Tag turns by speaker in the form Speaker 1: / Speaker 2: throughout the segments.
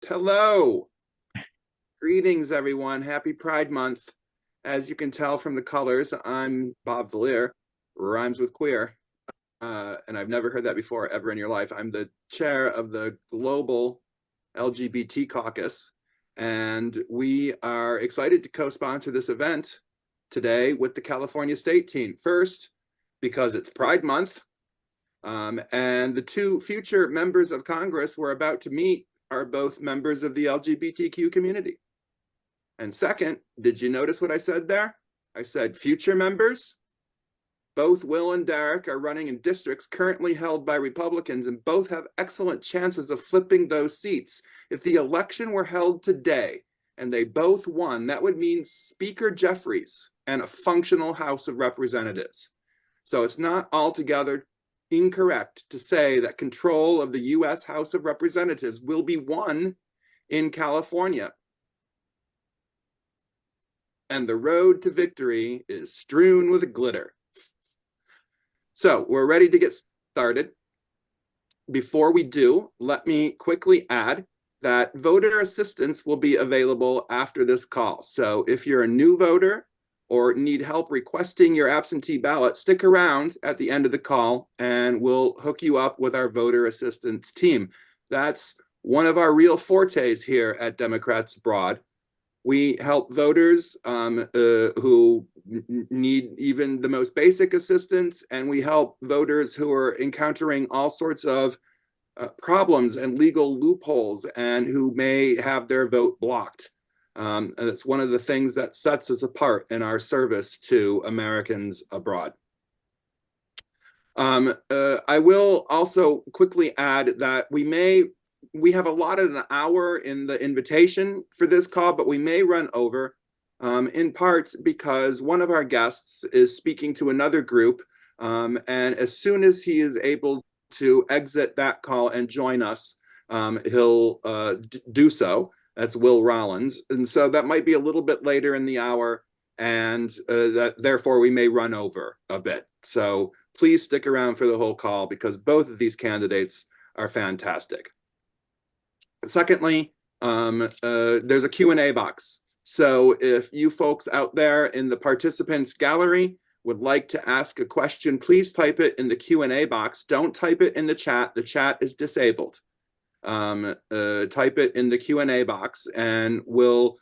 Speaker 1: Hello. Greetings, everyone. Happy Pride Month. As you can tell from the colors, I'm Bob Valier, rhymes with queer. And I've never heard that before ever in your life. I'm the chair of the Global LGBT Caucus, and we are excited to co-sponsor this event today with the California State team. First, because it's Pride Month, and the two future members of Congress we're about to meet are both members of the LGBTQ community. And second, did you notice what I said there? I said future members. Both Will and Derek are running in districts currently held by Republicans, and both have excellent chances of flipping those seats. If the election were held today and they both won, that would mean Speaker Jeffries and a functional House of Representatives. So it's not altogether incorrect to say that control of the U.S. House of Representatives will be won in California. And the road to victory is strewn with glitter. So we're ready to get started. Before we do, let me quickly add that voter assistance will be available after this call. So if you're a new voter or need help requesting your absentee ballot, stick around at the end of the call and we'll hook you up with our voter assistance team. That's one of our real fortes here at Democrats Abroad. We help voters who need even the most basic assistance, and we help voters who are encountering all sorts of problems and legal loopholes and who may have their vote blocked. And it's one of the things that sets us apart in our service to Americans abroad. I will also quickly add that we have allotted an hour in the invitation for this call, but we may run over, in part because one of our guests is speaking to another group, and as soon as he is able to exit that call and join us, he'll do so. That's Will Rollins. And so that might be a little bit later in the hour, and that therefore we may run over a bit. So please stick around for the whole call because both of these candidates are fantastic. Secondly, there's a Q&A box. So if you folks out there in the participants gallery would like to ask a question, please type it in the Q&A box. Don't type it in the chat. The chat is disabled. Type it in the Q&A box and we'll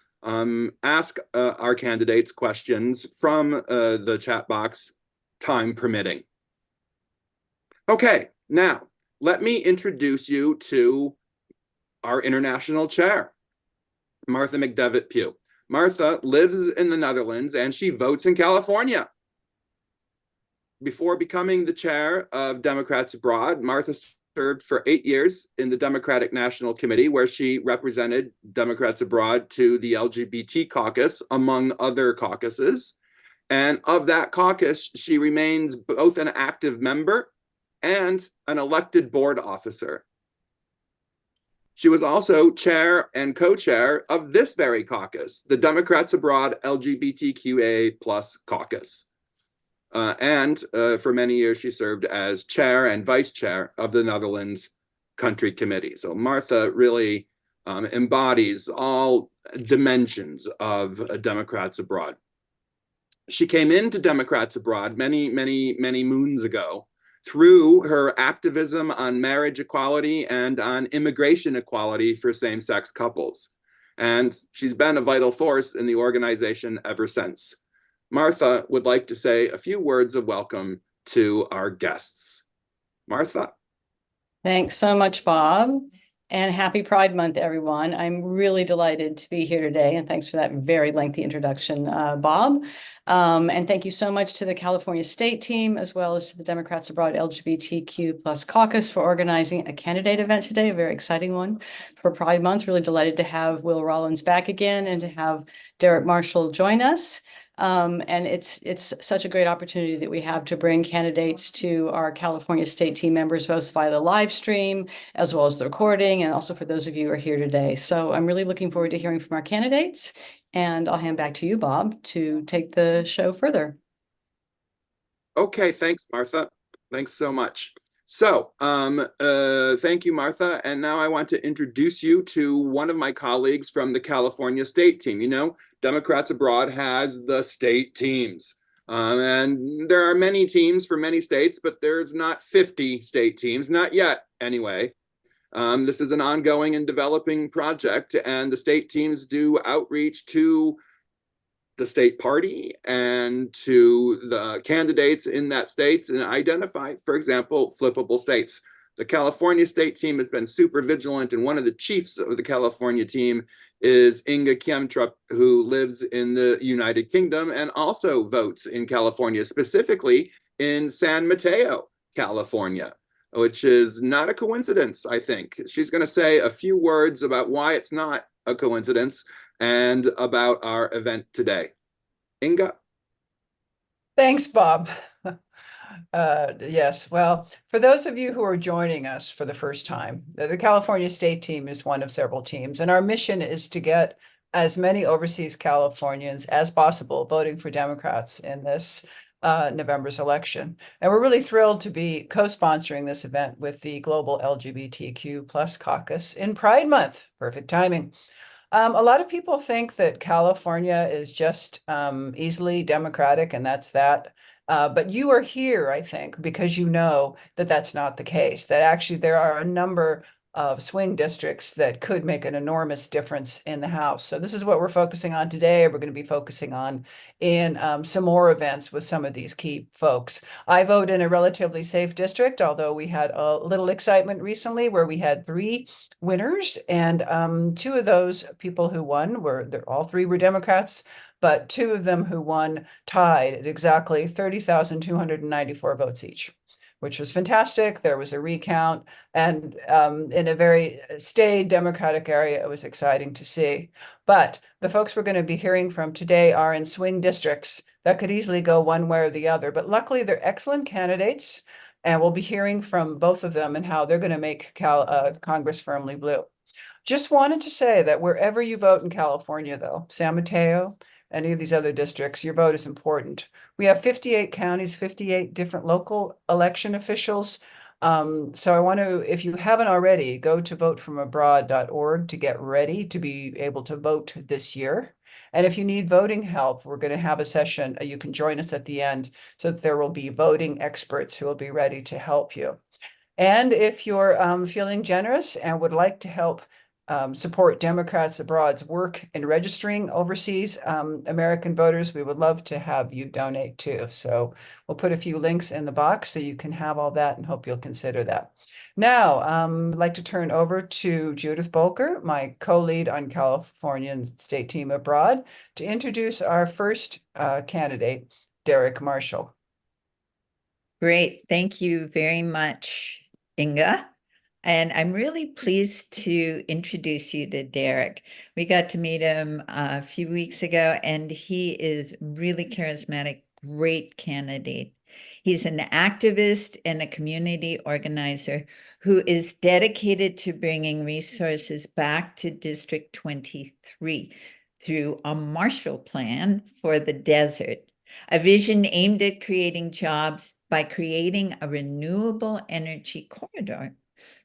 Speaker 1: ask our candidates questions from the chat box, time permitting. Okay, now let me introduce you to our international chair, Martha McDevitt Pugh. Martha lives in the Netherlands and she votes in California. Before becoming the chair of Democrats Abroad, Martha served for 8 years in the Democratic National Committee, where she represented Democrats Abroad to the LGBT caucus, among other caucuses. And of that caucus, she remains both an active member and an elected board officer. She was also chair and co-chair of this very caucus, the Democrats Abroad LGBTQA+ caucus. And for many years, she served as chair and vice chair of the Netherlands Country Committee. So Martha really embodies all dimensions of Democrats Abroad. She came into Democrats Abroad many moons ago through her activism on marriage equality and on immigration equality for same-sex couples. And she's been a vital force in the organization ever since. Martha would like to say a few words of welcome to our guests. Martha.
Speaker 2: Thanks so much, Bob. And happy Pride Month, everyone. I'm really delighted to be here today. And thanks for that very lengthy introduction, Bob. And thank you so much to the California State team, as well as to the Democrats Abroad LGBTQ+ caucus for organizing a candidate event today, a very exciting one for Pride Month. Really delighted to have Will Rollins back again and to have Derek Marshall join us. And it's such a great opportunity that we have to bring candidates to our California State team members, both via the live stream, as well as the recording, and also for those of you who are here today. So I'm really looking forward to hearing from our candidates, and I'll hand back to you, Bob, to take the show further.
Speaker 1: Okay, thanks, Martha. Thanks so much. Thank you, Martha. And now I want to introduce you to one of my colleagues from the California state team. You know, Democrats Abroad has the state teams. And there are many teams for many states, but there's not 50 state teams, not yet anyway. This is an ongoing and developing project, and the state teams do outreach to the state party and to the candidates in that state and identify, for example, flippable states. The California state team has been super vigilant, and one of the chiefs of the California team is Inga Kiemtrup, who lives in the United Kingdom and also votes in California, specifically in San Mateo, California, which is not a coincidence, I think. She's going to say a few words about why it's not a coincidence and about our event today. Inga?
Speaker 3: Thanks, Bob. Yes, well, for those of you who are joining us for the first time, the California State Team is one of several teams, and our mission is to get as many overseas Californians as possible voting for Democrats in this November's election. And we're really thrilled to be co-sponsoring this event with the Global LGBTQ plus Caucus in Pride Month. Perfect timing. A lot of people think that California is just easily Democratic, and that's that. But you are here, I think, because you know that that's not the case, that actually there are a number of swing districts that could make an enormous difference in the House. So this is what we're focusing on today. We're going to be focusing on in some more events with some of these key folks. I vote in a relatively safe district, although we had a little excitement recently where we had 3 winners, and 2 of those people who won all 3 were Democrats, but 2 of them who won tied at exactly 30,294 votes each, which was fantastic. There was a recount, and in a very staid Democratic area, it was exciting to see. But the folks we're going to be hearing from today are in swing districts that could easily go one way or the other. But luckily, they're excellent candidates, and we'll be hearing from both of them and how they're going to make Congress firmly blue. Just wanted to say that wherever you vote in California, though, San Mateo, any of these other districts, your vote is important. We have 58 counties, 58 different local election officials. So I want to, if you haven't already, go to votefromabroad.org to get ready to be able to vote this year. And if you need voting help, we're going to have a session. You can join us at the end so that there will be voting experts who will be ready to help you. And if you're feeling generous and would like to help support Democrats Abroad's work in registering overseas American voters, we would love to have you donate too. So we'll put a few links in the box so you can have all that, and hope you'll consider that. Now, I'd like to turn over to Judith Bolker, my co-lead on California State Team Abroad, to introduce our first candidate, Derek Marshall.
Speaker 4: Great. Thank you very much, Inga. And I'm really pleased to introduce you to Derek. We got to meet him a few weeks ago, and he is really charismatic, great candidate. He's an activist and a community organizer who is dedicated to bringing resources back to District 23 through a Marshall Plan for the desert, a vision aimed at creating jobs by creating a renewable energy corridor.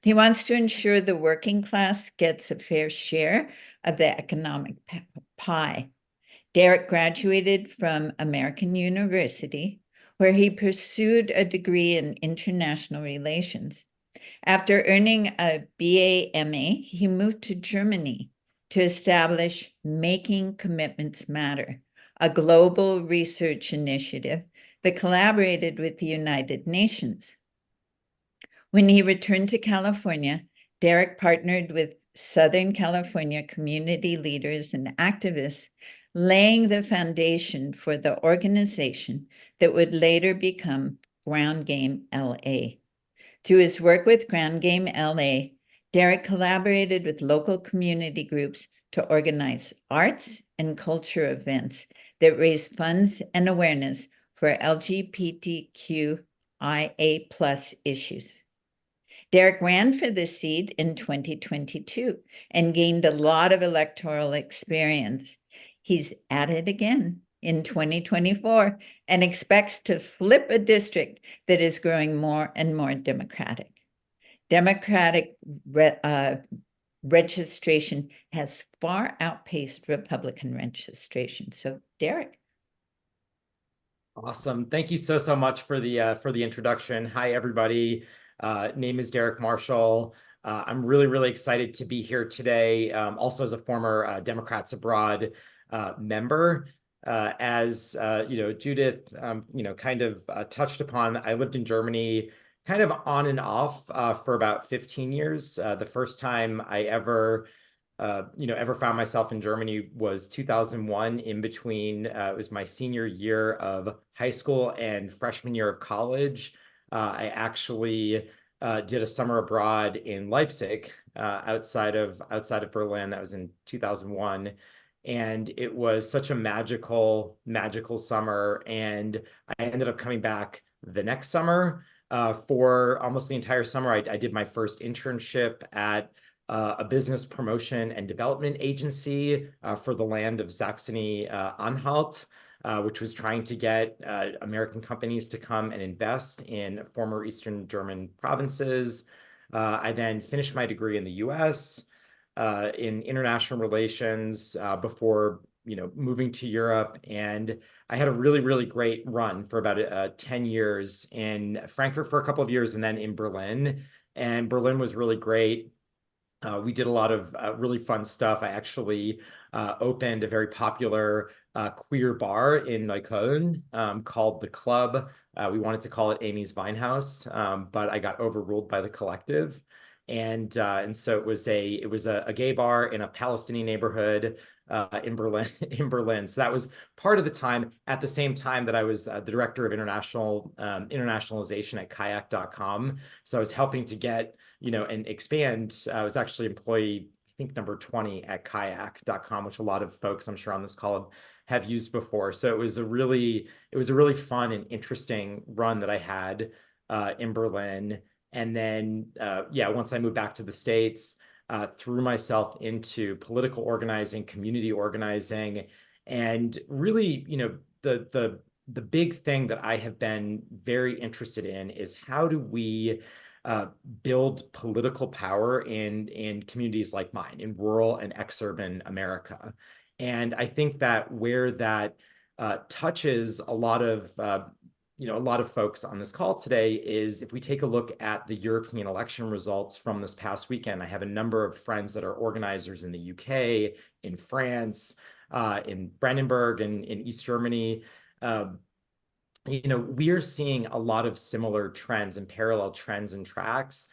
Speaker 4: He wants to ensure the working class gets a fair share of the economic pie. Derek graduated from American University, where he pursued a degree in international relations. After earning a BA/MA, he moved to Germany to establish Making Commitments Matter, a global research initiative that collaborated with the United Nations. When he returned to California, Derek partnered with Southern California community leaders and activists, laying the foundation for the organization that would later become Ground Game LA. Through his work with Ground Game LA, Derek collaborated with local community groups to organize arts and culture events that raise funds and awareness for LGBTQIA+ issues. Derek ran for this seat in 2022 and gained a lot of electoral experience. He's at it again in 2024 and expects to flip a district that is growing more and more Democratic. Democratic registration has far outpaced Republican registration. So, Derek.
Speaker 5: Awesome. Thank you so much for the introduction. Hi, everybody. Name is Derek Marshall. I'm really excited to be here today. Also as a former Democrats Abroad member. As Judith kind of touched upon, I lived in Germany kind of on and off for about 15 years. The first time I ever found myself in Germany was 2001, in between, it was my senior year of high school and freshman year of college. I actually did a summer abroad in Leipzig, outside of Berlin. That was in 2001. And it was such a magical summer. And I ended up coming back the next summer for almost the entire summer. I did my first internship at a business promotion and development agency for the land of Saxony-Anhalt, which was trying to get American companies to come and invest in former Eastern German provinces. I then finished my degree in the US in international relations before moving to Europe. And I had a really great run for about 10 years in Frankfurt for a couple of years, and then in Berlin. And Berlin was really great. We did a lot of really fun stuff. I actually opened a very popular queer bar in Neukölln called The Club. We wanted to call it Amy's Winehouse, but I got overruled by the collective. And so it was a gay bar in a Palestinian neighborhood in Berlin. So that was part of the time. At the same time that I was the director of internationalization at kayak.com. So I was helping to get and expand. I was actually employee, I think, number 20 at kayak.com, which a lot of folks I'm sure on this call have used before. So it was a really fun and interesting run that I had in Berlin. And then, once I moved back to the States, threw myself into political organizing, community organizing, and really, the big thing that I have been very interested in is how do we build political power in communities like mine, in rural and exurban America. And I think that where that touches a lot of folks on this call today is if we take a look at the European election results from this past weekend. I have a number of friends that are organizers in the UK, in France, in Brandenburg, and in East Germany. We are seeing a lot of similar trends and parallel trends and tracks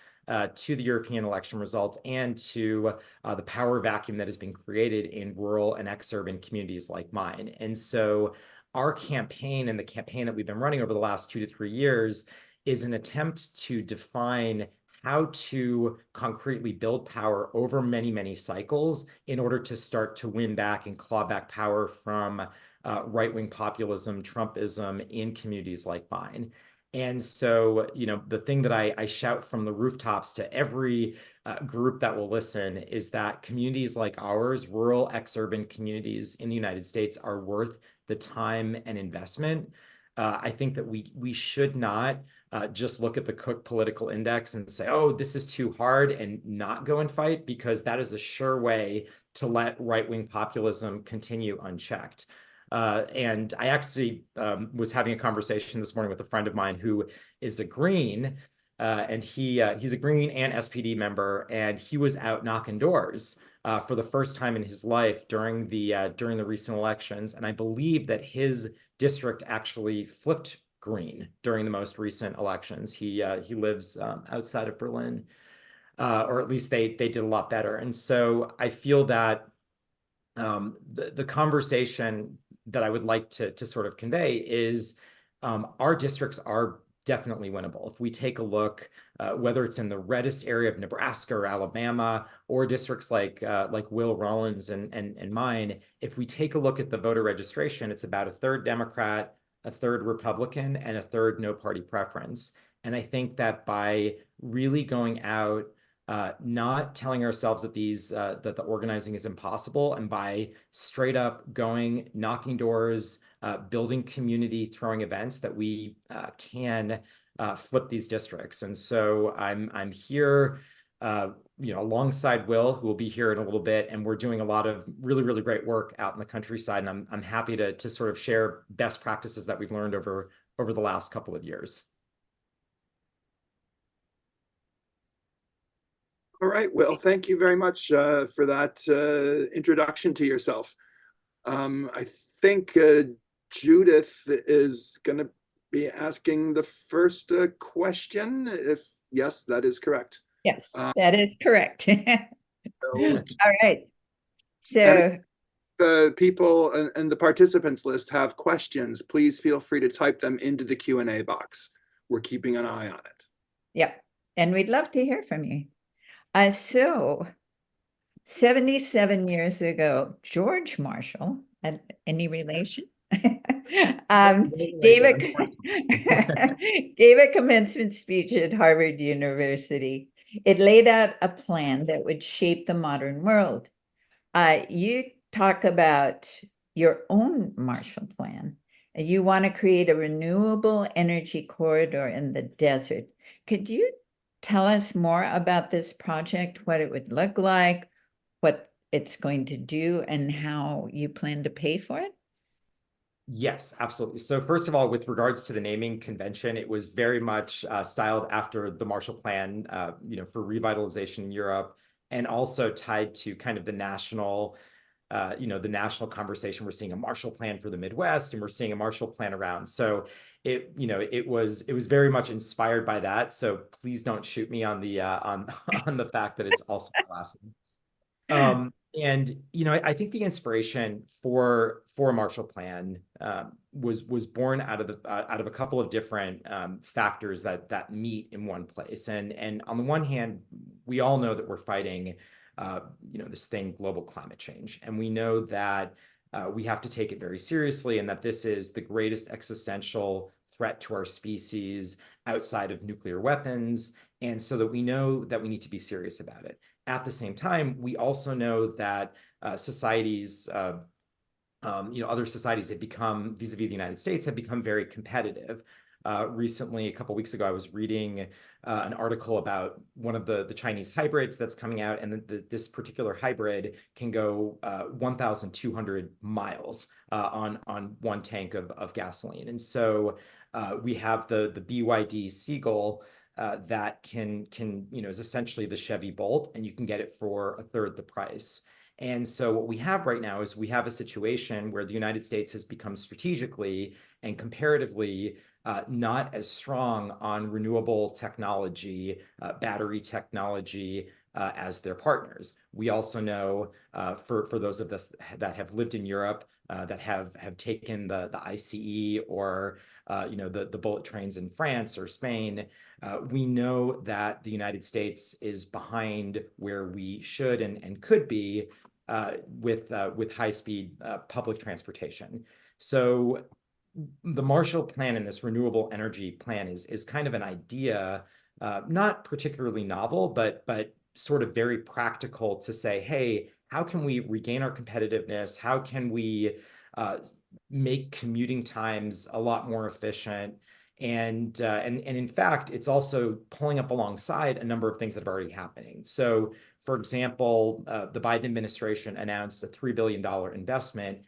Speaker 5: to the European election results and to the power vacuum that has been created in rural and exurban communities like mine. And so our campaign, and the campaign that we've been running over the last 2 to 3 years, is an attempt to define how to concretely build power over many cycles in order to start to win back and claw back power from right-wing populism, Trumpism in communities like mine. And so, the thing that I shout from the rooftops to every group that will listen is that communities like ours, rural, exurban communities in the United States, are worth the time and investment. I think that we should not just look at the Cook Political Index and say, oh, this is too hard, and not go and fight, because that is a sure way to let right-wing populism continue unchecked. And I actually was having a conversation this morning with a friend of mine who is a Green, and he's a Green and SPD member, and he was out knocking doors for the first time in his life during the recent elections. And I believe that his district actually flipped Green during the most recent elections. He lives outside of Berlin, or at least they did a lot better. And so I feel that the conversation that I would like to sort of convey is our districts are definitely winnable. If we take a look, whether it's in the reddest area of Nebraska or Alabama, or districts like Will Rollins and mine, if we take a look at the voter registration, it's about a third Democrat, a third Republican, and a third no party preference. And I think that by really going out not telling ourselves that that the organizing is impossible, and by straight up going, knocking doors, building community, throwing events, that we can flip these districts. And so I'm here, alongside Will, who will be here in a little bit, and we're doing a lot of really, really great work out in the countryside. And I'm happy to sort of share best practices that we've learned over the last couple of years.
Speaker 1: All right, Will, thank you very much for that introduction to yourself. I think Judith is going to be asking the first question. If yes, that is correct.
Speaker 4: Yes, that is correct.
Speaker 1: So,
Speaker 4: All right. So
Speaker 1: the people and the participants list have questions, please feel free to type them into the Q&A box. We're keeping an eye on it.
Speaker 4: yep, and we'd love to hear from you. So 77 years ago, George Marshall, any relation? Gave a commencement speech at Harvard University. It laid out a plan that would shape the modern world. You talk about your own Marshall Plan. You want to create a renewable energy corridor in the desert. Could you tell us more about this project, what it would look like, what it's going to do, and how you plan to pay for it?
Speaker 5: Yes, absolutely. So first of all, with regards to the naming convention, it was very much styled after the Marshall Plan, for revitalization in Europe, and also tied to kind of the national, the national conversation. We're seeing a Marshall Plan for the Midwest, and we're seeing a Marshall Plan around. So it was very much inspired by that. So please don't shoot me on the on the fact that it's also classic. And I think the inspiration for a Marshall Plan was born out of a couple of different factors that meet in one place. And on the one hand, we all know that we're fighting this thing, global climate change, and we know that we have to take it very seriously, and that this is the greatest existential threat to our species outside of nuclear weapons. And so that we know that we need to be serious about it. At the same time, we also know that societies, other societies have become, vis-a-vis the United States, have become very competitive. Recently, a couple of weeks ago, I was reading an article about one of the Chinese hybrids that's coming out, and this particular hybrid can go 1,200 miles on one tank of gasoline. And so we have the BYD Seagull, that can is essentially the Chevy Bolt, and you can get it for a third the price. And so what we have right now is we have a situation where the United States has become strategically and comparatively not as strong on renewable technology, battery technology, as their partners. We also know, for those of us that have lived in Europe, that have taken the ICE or the bullet trains in France or Spain, we know that the United States is behind where we should and could be with high-speed public transportation. So the Marshall Plan and this renewable energy plan is kind of an idea, not particularly novel, but sort of very practical, to say, hey, how can we regain our competitiveness? How can we make commuting times a lot more efficient? And in fact, it's also pulling up alongside a number of things that are already happening. So, for example, the Biden administration announced a $3 billion investment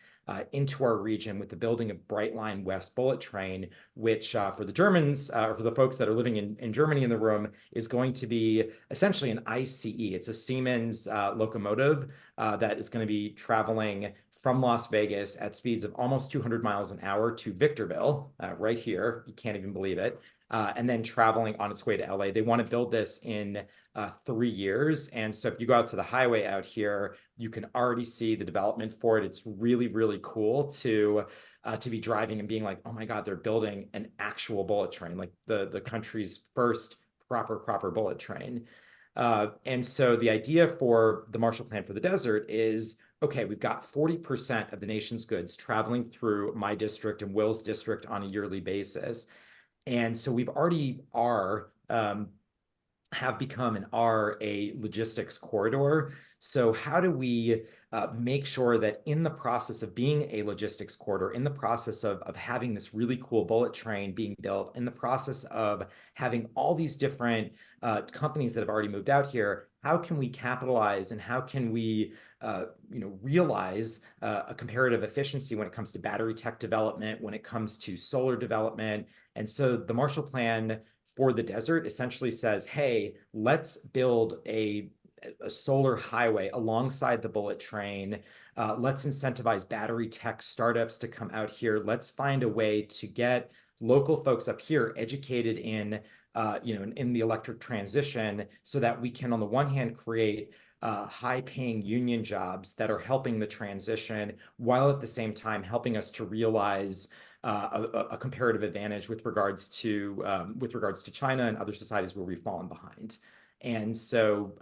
Speaker 5: into our region with the building of Brightline West bullet train, which for the Germans, or for the folks that are living in Germany in the room, is going to be essentially an ICE. It's a Siemens locomotive that is going to be traveling from Las Vegas at speeds of almost 200 miles an hour to Victorville, right here. You can't even believe it. And then traveling on its way to LA. They want to build this in 3 years. And so if you go out to the highway out here, you can already see the development for it. It's really, really cool to be driving and being like, oh my God, they're building an actual bullet train, like the country's first proper bullet train. And so the idea for the Marshall Plan for the desert is, okay, we've got 40% of the nation's goods traveling through my district and Will's district on a yearly basis. And so we've already are have become and are a logistics corridor. So how do we make sure that in the process of being a logistics corridor, in the process of having this really cool bullet train being built, in the process of having all these different companies that have already moved out here, how can we capitalize and how can we realize a comparative efficiency when it comes to battery tech development, when it comes to solar development? And so the Marshall Plan for the desert essentially says, hey, let's build a solar highway alongside the bullet train. Let's incentivize battery tech startups to come out here. Let's find a way to get local folks up here educated in the electric transition, so that we can, on the one hand, create high-paying union jobs that are helping the transition, while at the same time helping us to realize a comparative advantage with regards to China and other societies where we've fallen behind. And so,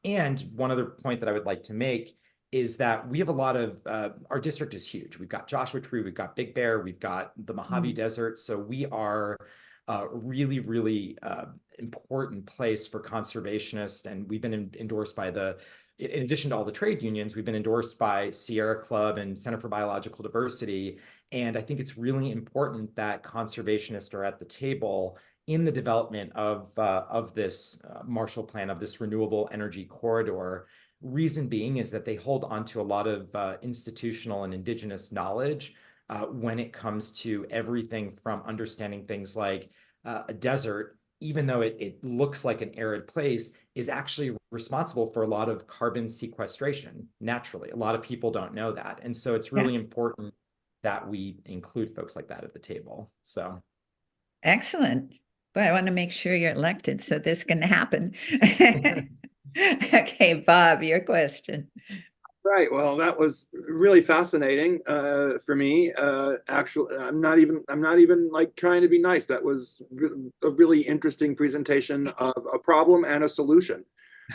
Speaker 5: and one other point that I would like to make is that we have a lot of, our district is huge. We've got Joshua Tree, we've got Big Bear, we've got the Mojave Desert. So we are a really, really important place for conservationists. And we've been endorsed by in addition to all the trade unions, we've been endorsed by Sierra Club and Center for Biological Diversity. And I think it's really important that conservationists are at the table in the development of this Marshall Plan, of this renewable energy corridor. Reason being is that they hold on to a lot of institutional and indigenous knowledge when it comes to everything from understanding things like a desert, even though it looks like an arid place, is actually responsible for a lot of carbon sequestration naturally. A lot of people don't know that. And so it's really important that we include folks like that at the table. So.
Speaker 4: Excellent. But I want to make sure you're elected so this can happen. Okay, Bob, your question.
Speaker 1: Right. Well, that was really fascinating for me. Actually, I'm not even like trying to be nice. That was a really interesting presentation of a problem and a solution.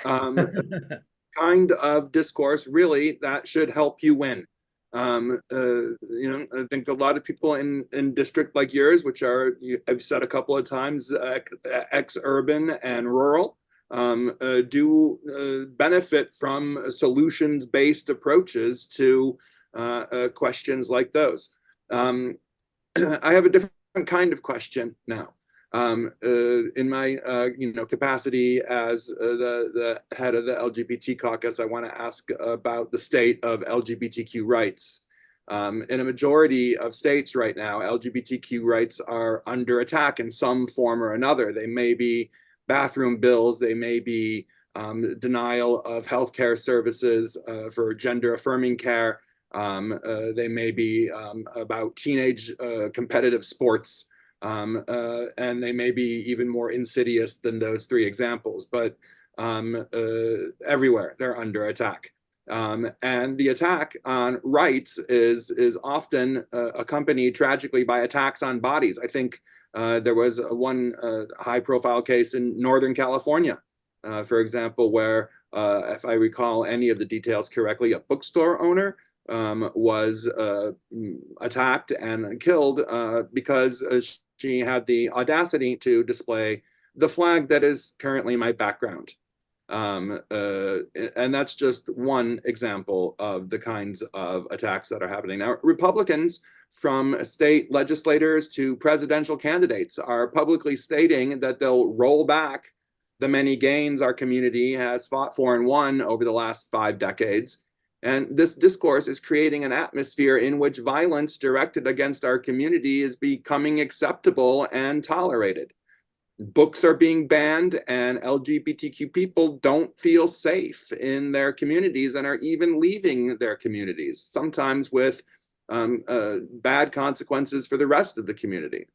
Speaker 1: Kind of discourse really that should help you win. I think a lot of people in district like yours, which are, I've said a couple of times, ex-urban and rural, do benefit from solutions-based approaches to questions like those. I have a different kind of question now. In my capacity as the head of the LGBT caucus, I want to ask about the state of LGBTQ rights. In a majority of states right now, LGBTQ rights are under attack in some form or another. They may be bathroom bills, they may be denial of healthcare services for gender affirming care. They may be about teenage competitive sports. And they may be even more insidious than those three examples, but everywhere they're under attack. And the attack on rights is often accompanied tragically by attacks on bodies. I think there was one high-profile case in Northern California, for example, where, if I recall any of the details correctly, a bookstore owner was attacked and killed because she had the audacity to display the flag that is currently my background. And that's just one example of the kinds of attacks that are happening now. Republicans, from state legislators to presidential candidates, are publicly stating that they'll roll back the many gains our community has fought for and won over the last 5 decades. And this discourse is creating an atmosphere in which violence directed against our community is becoming acceptable and tolerated. Books are being banned, and LGBTQ people don't feel safe in their communities and are even leaving their communities, sometimes with bad consequences for the rest of the community.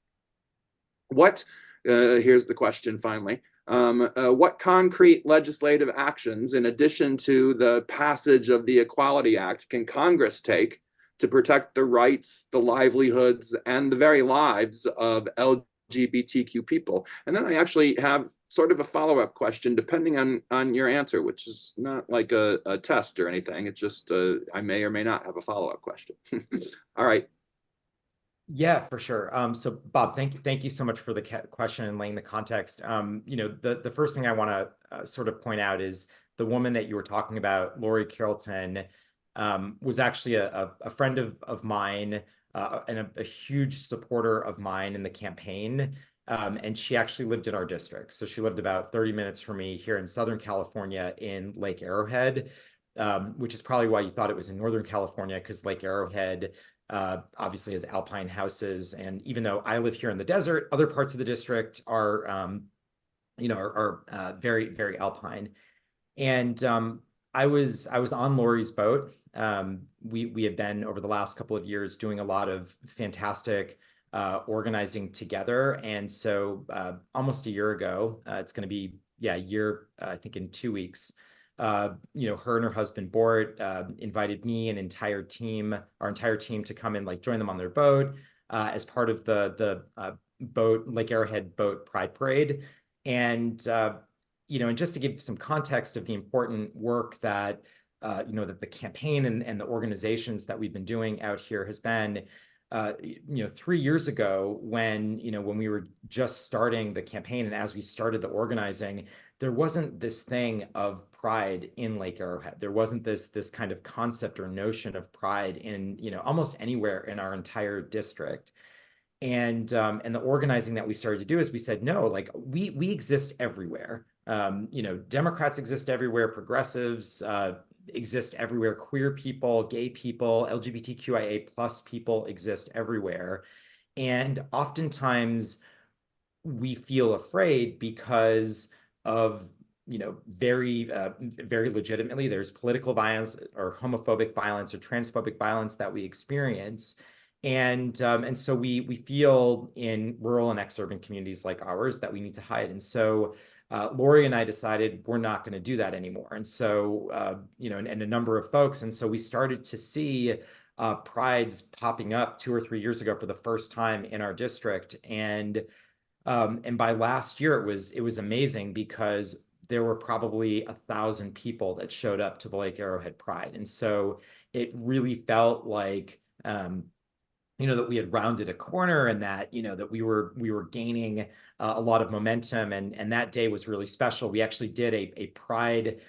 Speaker 1: Here's the question finally. What concrete legislative actions, in addition to the passage of the Equality Act, can Congress take to protect the rights, the livelihoods, and the very lives of LGBTQ people? And then I actually have sort of a follow-up question depending on your answer, which is not like a test or anything. It's just I may or may not have a follow-up question. All right.
Speaker 5: Yeah, for sure. So Bob, thank you so much for the question and laying the context. The first thing I want to sort of point out is the woman that you were talking about, Lori Carrollton, was actually a friend of mine and a huge supporter of mine in the campaign. And she actually lived in our district. So she lived about 30 minutes from me here in Southern California in Lake Arrowhead, which is probably why you thought it was in Northern California, because Lake Arrowhead obviously has alpine houses. And even though I live here in the desert, other parts of the district are very, very alpine. And I was on Lori's boat. We had been over the last couple of years doing a lot of fantastic organizing together. And so almost a year ago, it's going to be a year, I think in 2 weeks. Her and her husband Bort invited me and our entire team to come and like join them on their boat as part of the boat Lake Arrowhead Boat Pride Parade. And just to give some context of the important work that that the campaign and the organizations that we've been doing out here has been, 3 years ago when we were just starting the campaign and as we started the organizing, there wasn't this thing of pride in Lake Arrowhead. There wasn't this kind of concept or notion of pride in almost anywhere in our entire district. And the organizing that we started to do is we said, no, like we exist everywhere. Democrats exist everywhere, progressives exist everywhere, queer people, gay people, LGBTQIA plus people exist everywhere. And oftentimes we feel afraid because of very very legitimately there's political violence or homophobic violence or transphobic violence that we experience. And so we feel in rural and exurban communities like ours that we need to hide. And so Lori and I decided we're not going to do that anymore. And so and a number of folks. And so we started to see prides popping up 2 or 3 years ago for the first time in our district. And by last year, it was amazing because there were probably 1,000 people that showed up to the Lake Arrowhead Pride. And so it really felt like, that we had rounded a corner and that, that we were gaining a lot of momentum. And that day was really special. We actually did a Pride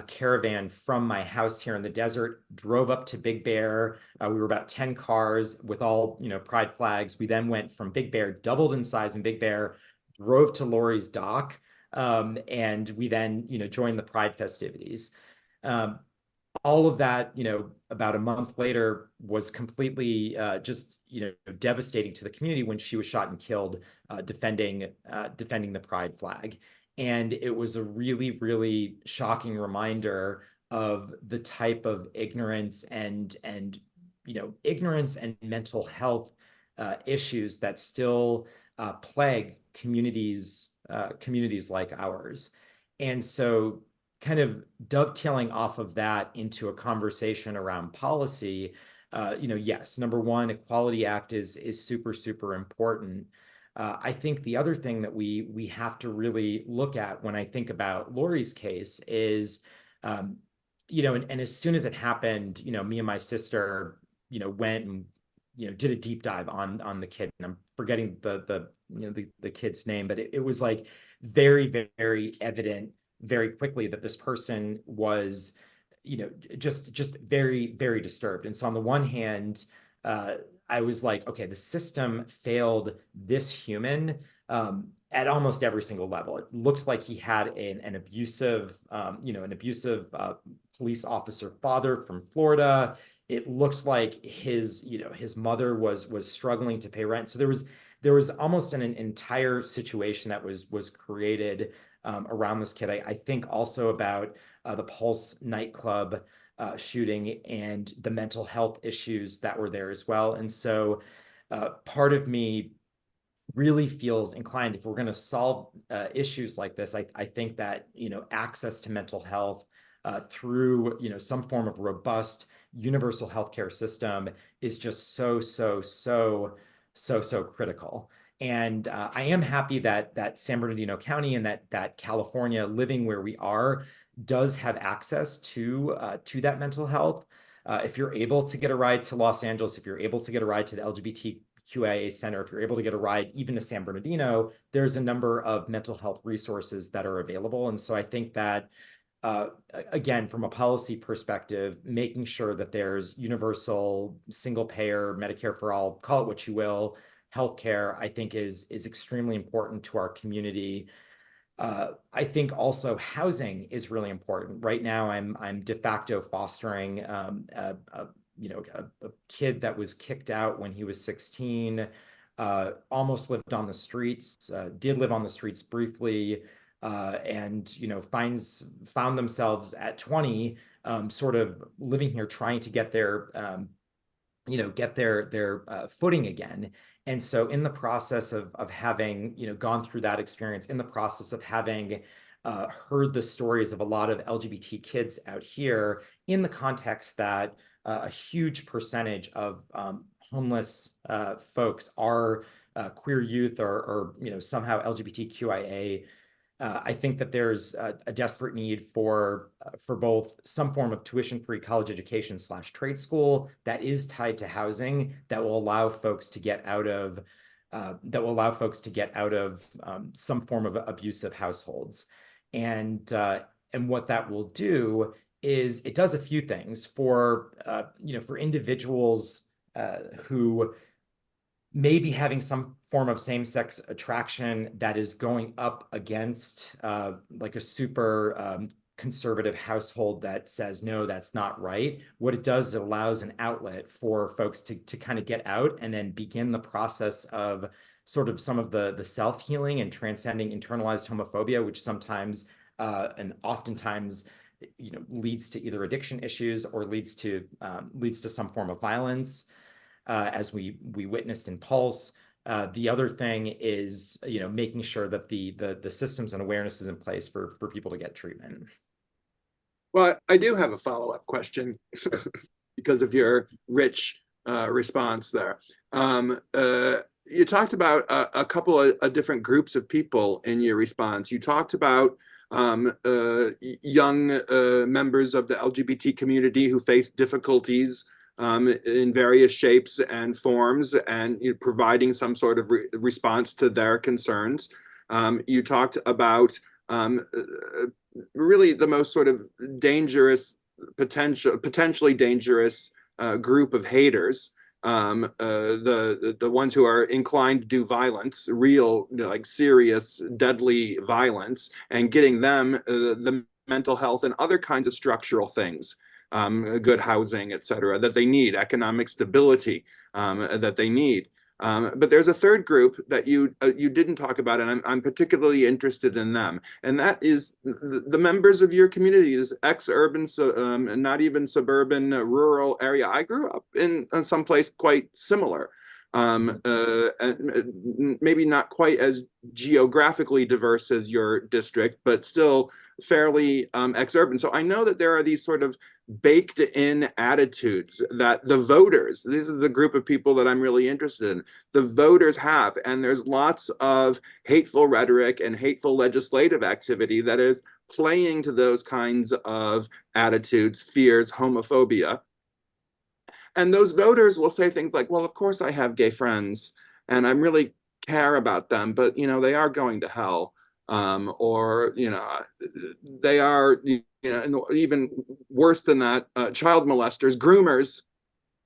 Speaker 5: caravan from my house here in the desert, drove up to Big Bear. We were about 10 cars with all, Pride flags. We then went from Big Bear, doubled in size in Big Bear, drove to Lori's dock, and we then, joined the Pride festivities. All of that, about a month later was completely just, devastating to the community when she was shot and killed defending the Pride flag. And it was a really, really shocking reminder of the type of ignorance and ignorance and mental health issues that still plague communities like ours. And so kind of dovetailing off of that into a conversation around policy, yes, number one, Equality Act is super, super important. I think the other thing that we have to really look at when I think about Lori's case is, and as soon as it happened, me and my sister, went and, did a deep dive on the kid. And I'm forgetting the kid's name, but it was like very, very evident very quickly that this person was, just very, very disturbed. And so on the one hand, I was like, okay, the system failed this human at almost every single level. It looked like he had an abusive police officer father from Florida. It looked like his mother was struggling to pay rent. So there was almost an entire situation that was created around this kid. I think also about the Pulse nightclub shooting and the mental health issues that were there as well. And so part of me really feels inclined, if we're going to solve issues like this, I think that, access to mental health through, some form of robust universal healthcare system is just so critical. And I am happy that San Bernardino County and that California, living where we are, does have access to that mental health. If you're able to get a ride to Los Angeles, if you're able to get a ride to the LGBTQ QIA center, if you're able to get a ride even to San Bernardino, there's a number of mental health resources that are available. And so I think that again, from a policy perspective, making sure that there's universal, single payer, Medicare for all, call it what you will, healthcare, I think is extremely important to our community. I think also housing is really important. Right now, I'm de facto fostering a kid that was kicked out when he was 16, almost lived on the streets, did live on the streets briefly, and found themselves at 20 sort of living here, trying to get their footing again. And so in the process of having gone through that experience, in the process of having heard the stories of a lot of LGBT kids out here, in the context that a huge percentage of homeless folks are queer youth or somehow LGBTQIA. I think that there's a desperate need for both some form of tuition-free college education / trade school that is tied to housing that will allow folks to get out of some form of abusive households. And what that will do is it does a few things for individuals who may be having some form of same-sex attraction that is going up against like a super conservative household that says, no, that's not right. What it does is it allows an outlet for folks to kind of get out and then begin the process of sort of some of the self-healing and transcending internalized homophobia, which sometimes and oftentimes leads to either addiction issues or leads to some form of violence. As we witnessed in Pulse. The other thing is, making sure that the systems and awareness is in place for people to get treatment.
Speaker 1: Well, I do have a follow-up question because of your rich response there. You talked about a couple of different groups of people in your response. You talked about young members of the LGBT community who face difficulties in various shapes and forms, and providing some sort of response to their concerns. You talked about really the most sort of dangerous, potentially dangerous group of haters, the ones who are inclined to do violence, real, like serious, deadly violence, and getting them the mental health and other kinds of structural things. Good housing, et cetera, that they need, economic stability that they need. But there's a third group that you didn't talk about, and I'm particularly interested in them, and that is the members of your communities, ex-urban, not even suburban, rural area. I grew up in some place quite similar. And maybe not quite as geographically diverse as your district, but still fairly ex-urban. So I know that there are these sort of baked in attitudes that the voters, these are the group of people that I'm really interested in, the voters have, and there's lots of hateful rhetoric and hateful legislative activity that is playing to those kinds of attitudes, fears, homophobia. And those voters will say things like, well, of course I have gay friends and I really care about them, but, they are going to hell. Or, they are, and even worse than that, child molesters, groomers,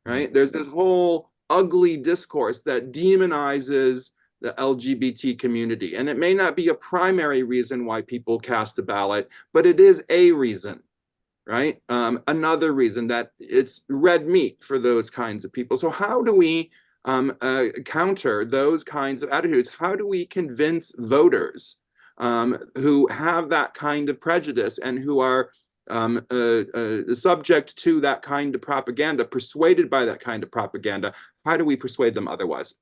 Speaker 1: right? There's this whole ugly discourse that demonizes the LGBT community. And it may not be a primary reason why people cast a ballot, but it is a reason. Right? Another reason that it's red meat for those kinds of people. So how do we counter those kinds of attitudes? How do we convince voters who have that kind of prejudice and who are subject to that kind of propaganda, persuaded by that kind of propaganda? How do we persuade them otherwise?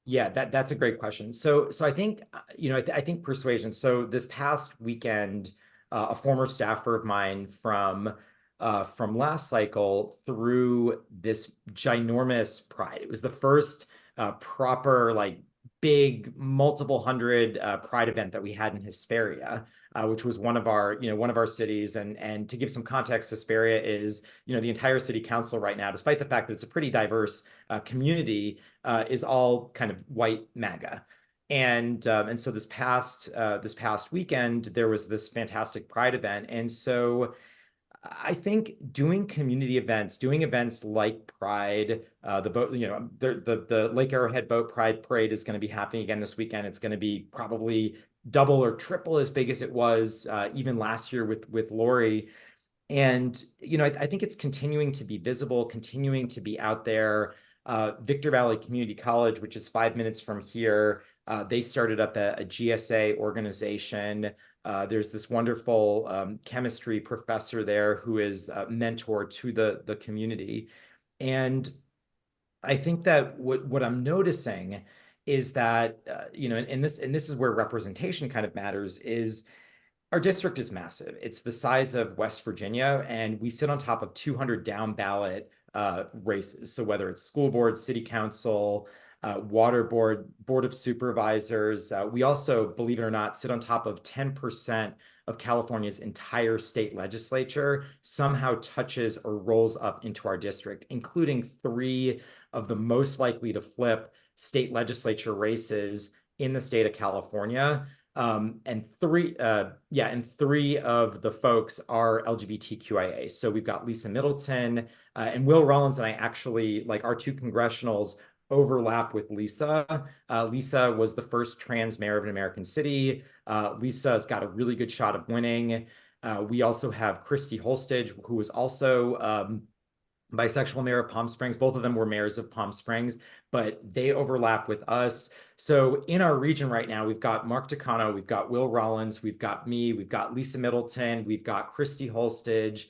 Speaker 5: Yeah, that's a great question. So I think, I think persuasion. So this past weekend, a former staffer of mine from last cycle threw this ginormous Pride. It was the first proper, like, big multiple hundred Pride event that we had in Hesperia, which was one of our cities. And to give some context, Hesperia is, the entire city council right now, despite the fact that it's a pretty diverse community, is all kind of white MAGA. And so this past weekend, there was this fantastic Pride event. And so I think doing community events, doing events like Pride, the Lake Arrowhead Boat Pride Parade is going to be happening again this weekend. It's going to be probably double or triple as big as it was even last year with Lori. And, I think it's continuing to be visible, continuing to be out there. Victor Valley Community College, which is 5 minutes from here, they started up a GSA organization. There's this wonderful chemistry professor there who is a mentor to the community. And I think that what I'm noticing is that, and this is where representation kind of matters, is our district is massive. It's the size of West Virginia, and we sit on top of 200 down ballot races. So whether it's school board, city council, water board, board of supervisors, we also, believe it or not, sit on top of 10% of California's entire state legislature somehow touches or rolls up into our district, including 3 of the most likely to flip state legislature races in the state of California. And 3 of the folks are LGBTQIA. So we've got Lisa Middleton and Will Rollins, and I actually, like, our 2 congressionals overlap with Lisa. Lisa was the first trans mayor of an American city. Lisa's got a really good shot of winning. We also have Christy Holstage, who was also bisexual mayor of Palm Springs. Both of them were mayors of Palm Springs, but they overlap with us. So in our region right now, we've got Mark Takano, we've got Will Rollins, we've got me, we've got Lisa Middleton, we've got Christy Holstage.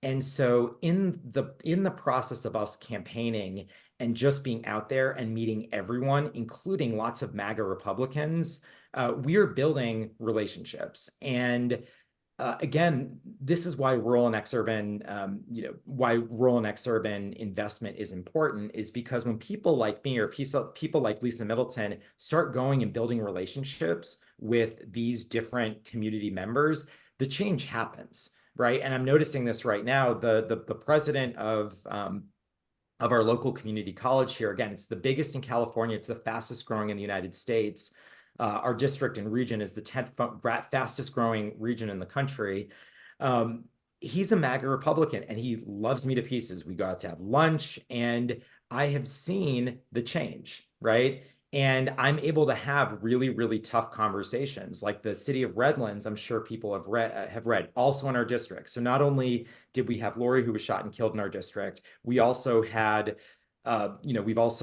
Speaker 5: And so in the process of us campaigning and just being out there and meeting everyone, including lots of MAGA Republicans, we are building relationships. And again, this is why rural and exurban, investment is important, is because when people like me or people like Lisa Middleton start going and building relationships with these different community members, the change happens, right? And I'm noticing this right now. The president of our local community college here, again, it's the biggest in California. It's the fastest growing in the United States. Our district and region is the 10th fastest growing region in the country. He's a MAGA Republican, and he loves me to pieces. We go out to have lunch, and I have seen the change, right? And I'm able to have really, really tough conversations. Like the city of Redlands, I'm sure people have read, also in our district. So not only did we have Lori, who was shot and killed in our district, we also had Redlands,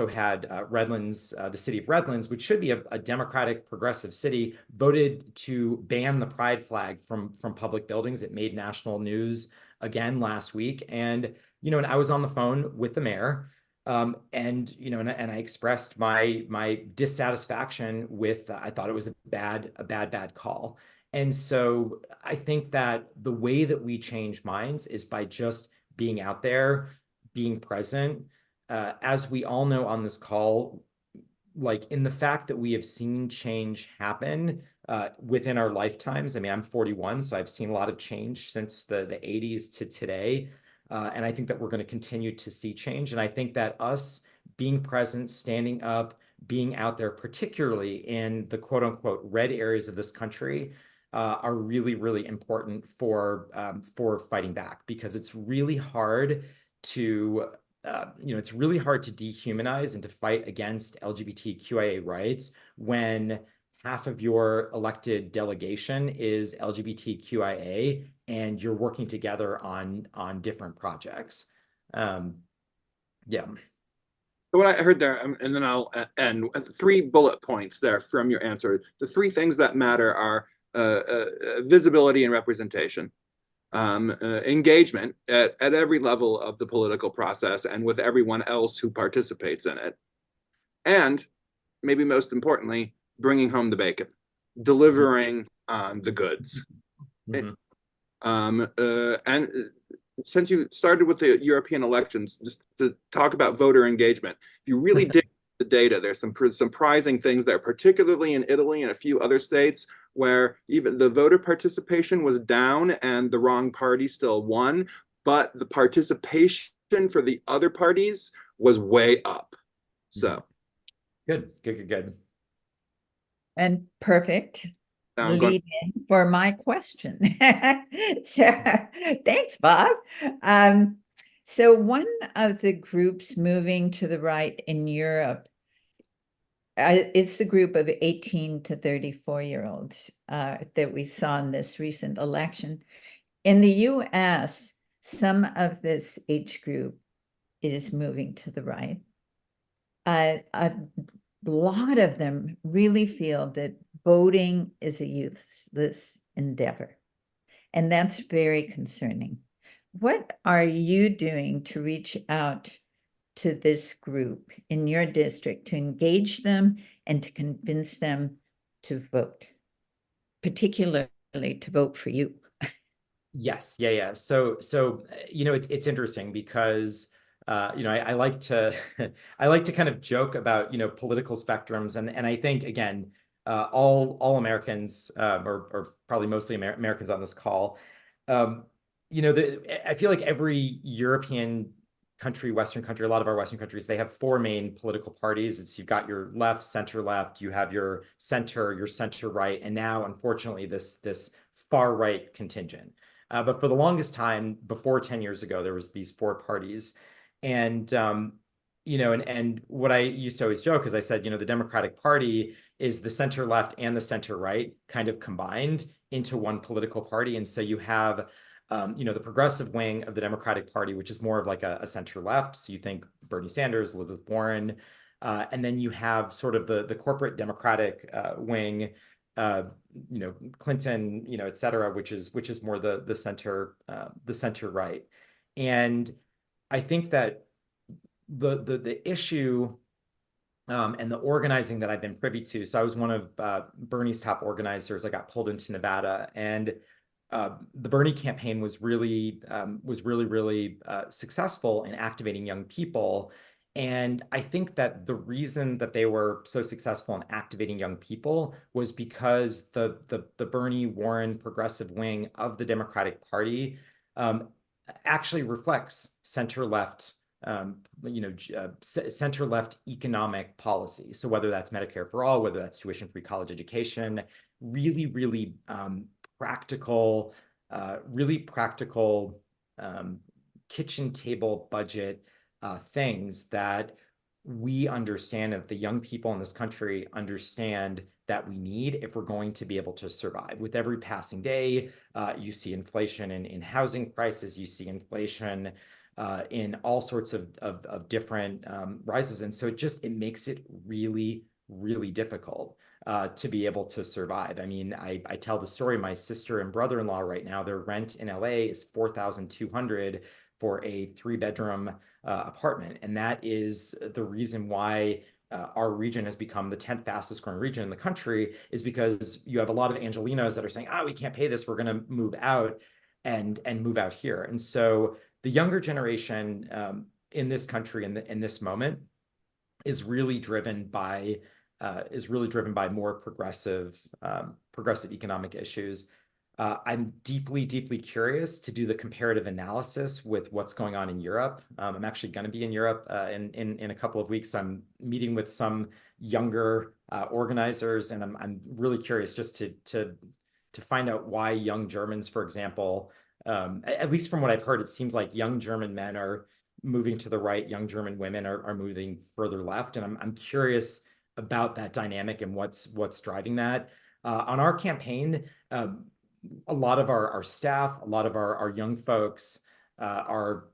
Speaker 5: the city of Redlands, which should be a democratic, progressive city, voted to ban the pride flag from public buildings. It made national news again last week. And I was on the phone with the mayor, and I expressed my dissatisfaction with, I thought it was a bad call. And so I think that the way that we change minds is by just being out there, being present. As we all know on this call, like, in the fact that we have seen change happen within our lifetimes. I mean, I'm 41, so I've seen a lot of change since the 80s to today. And I think that we're going to continue to see change. And I think that us being present, standing up, being out there, particularly in the quote unquote red areas of this country, are really, really important for fighting back, because it's really hard to dehumanize and to fight against LGBTQIA rights when half of your elected delegation is LGBTQIA and you're working together on different projects.
Speaker 1: So what I heard there, and then I'll end with 3 bullet points there from your answer. The 3 things that matter are visibility and representation, engagement at every level of the political process and with everyone else who participates in it, and maybe most importantly, bringing home the bacon, delivering the goods.
Speaker 5: Mm-hmm.
Speaker 1: And since you started with the European elections, just to talk about voter engagement, if you really dig the data. There's some surprising things there, particularly in Italy and a few other states where even the voter participation was down and the wrong party still won, but the participation for the other parties was way up. So
Speaker 5: Good.
Speaker 4: And perfect
Speaker 1: now I'm going.
Speaker 4: lead in for my question. So thanks, Bob. So one of the groups moving to the right in Europe is the group of 18 to 34-year-olds that we saw in this recent election. In the US, some of this age group is moving to the right. A lot of them really feel that voting is a useless endeavor, and that's very concerning. What are you doing to reach out to this group in your district to engage them and to convince them to vote, particularly to vote for you?
Speaker 5: Yes. Yeah. So, it's interesting because, I like to, I like to kind of joke about, political spectrums. And I think, again, all Americans, or probably mostly Americans on this call, I feel like every European country, Western country, a lot of our Western countries, they have four main political parties. You've got your left, you have your center right, and now, unfortunately, this far right contingent. But for the longest time, before 10 years ago, there was these four parties. And, and what I used to always joke is I said, the Democratic Party is the center left and the center right kind of combined into one political party. And so you have, the progressive wing of the Democratic Party, which is more of like a center left. So you think Bernie Sanders, Elizabeth Warren, and then you have sort of the corporate Democratic wing, Clinton, et cetera, which is more the center right. And I think that the issue and the organizing that I've been privy to. So I was one of Bernie's top organizers. I got pulled into Nevada, and the Bernie campaign was really successful in activating young people. And I think that the reason that they were so successful in activating young people was because the Bernie Warren progressive wing of the Democratic Party actually reflects center-left center-left economic policy. So whether that's Medicare for all, whether that's tuition-free college education, really practical, kitchen table budget things that we understand, and the young people in this country understand that we need if we're going to be able to survive. With every passing day, you see inflation in housing prices, you see inflation in all sorts of different rises. And so it makes it really difficult to be able to survive. I mean, I tell the story, my sister and brother-in-law right now, their rent in LA is $4,200 for a 3-bedroom apartment. And that is the reason why our region has become the 10th fastest growing region in the country, is because you have a lot of Angelenos that are saying, we can't pay this, we're going to move out and move out here. And so the younger generation in this country in this moment is really driven by more progressive economic issues. I'm deeply curious to do the comparative analysis with what's going on in Europe. I'm actually going to be in Europe in a couple of weeks. I'm meeting with some younger organizers, and I'm really curious just to find out why young Germans, for example, at least from what I've heard, it seems like young German men are moving to the right, young German women are moving further left, and I'm curious about that dynamic and what's driving that. On our campaign, a lot of our staff, a lot of our young folks are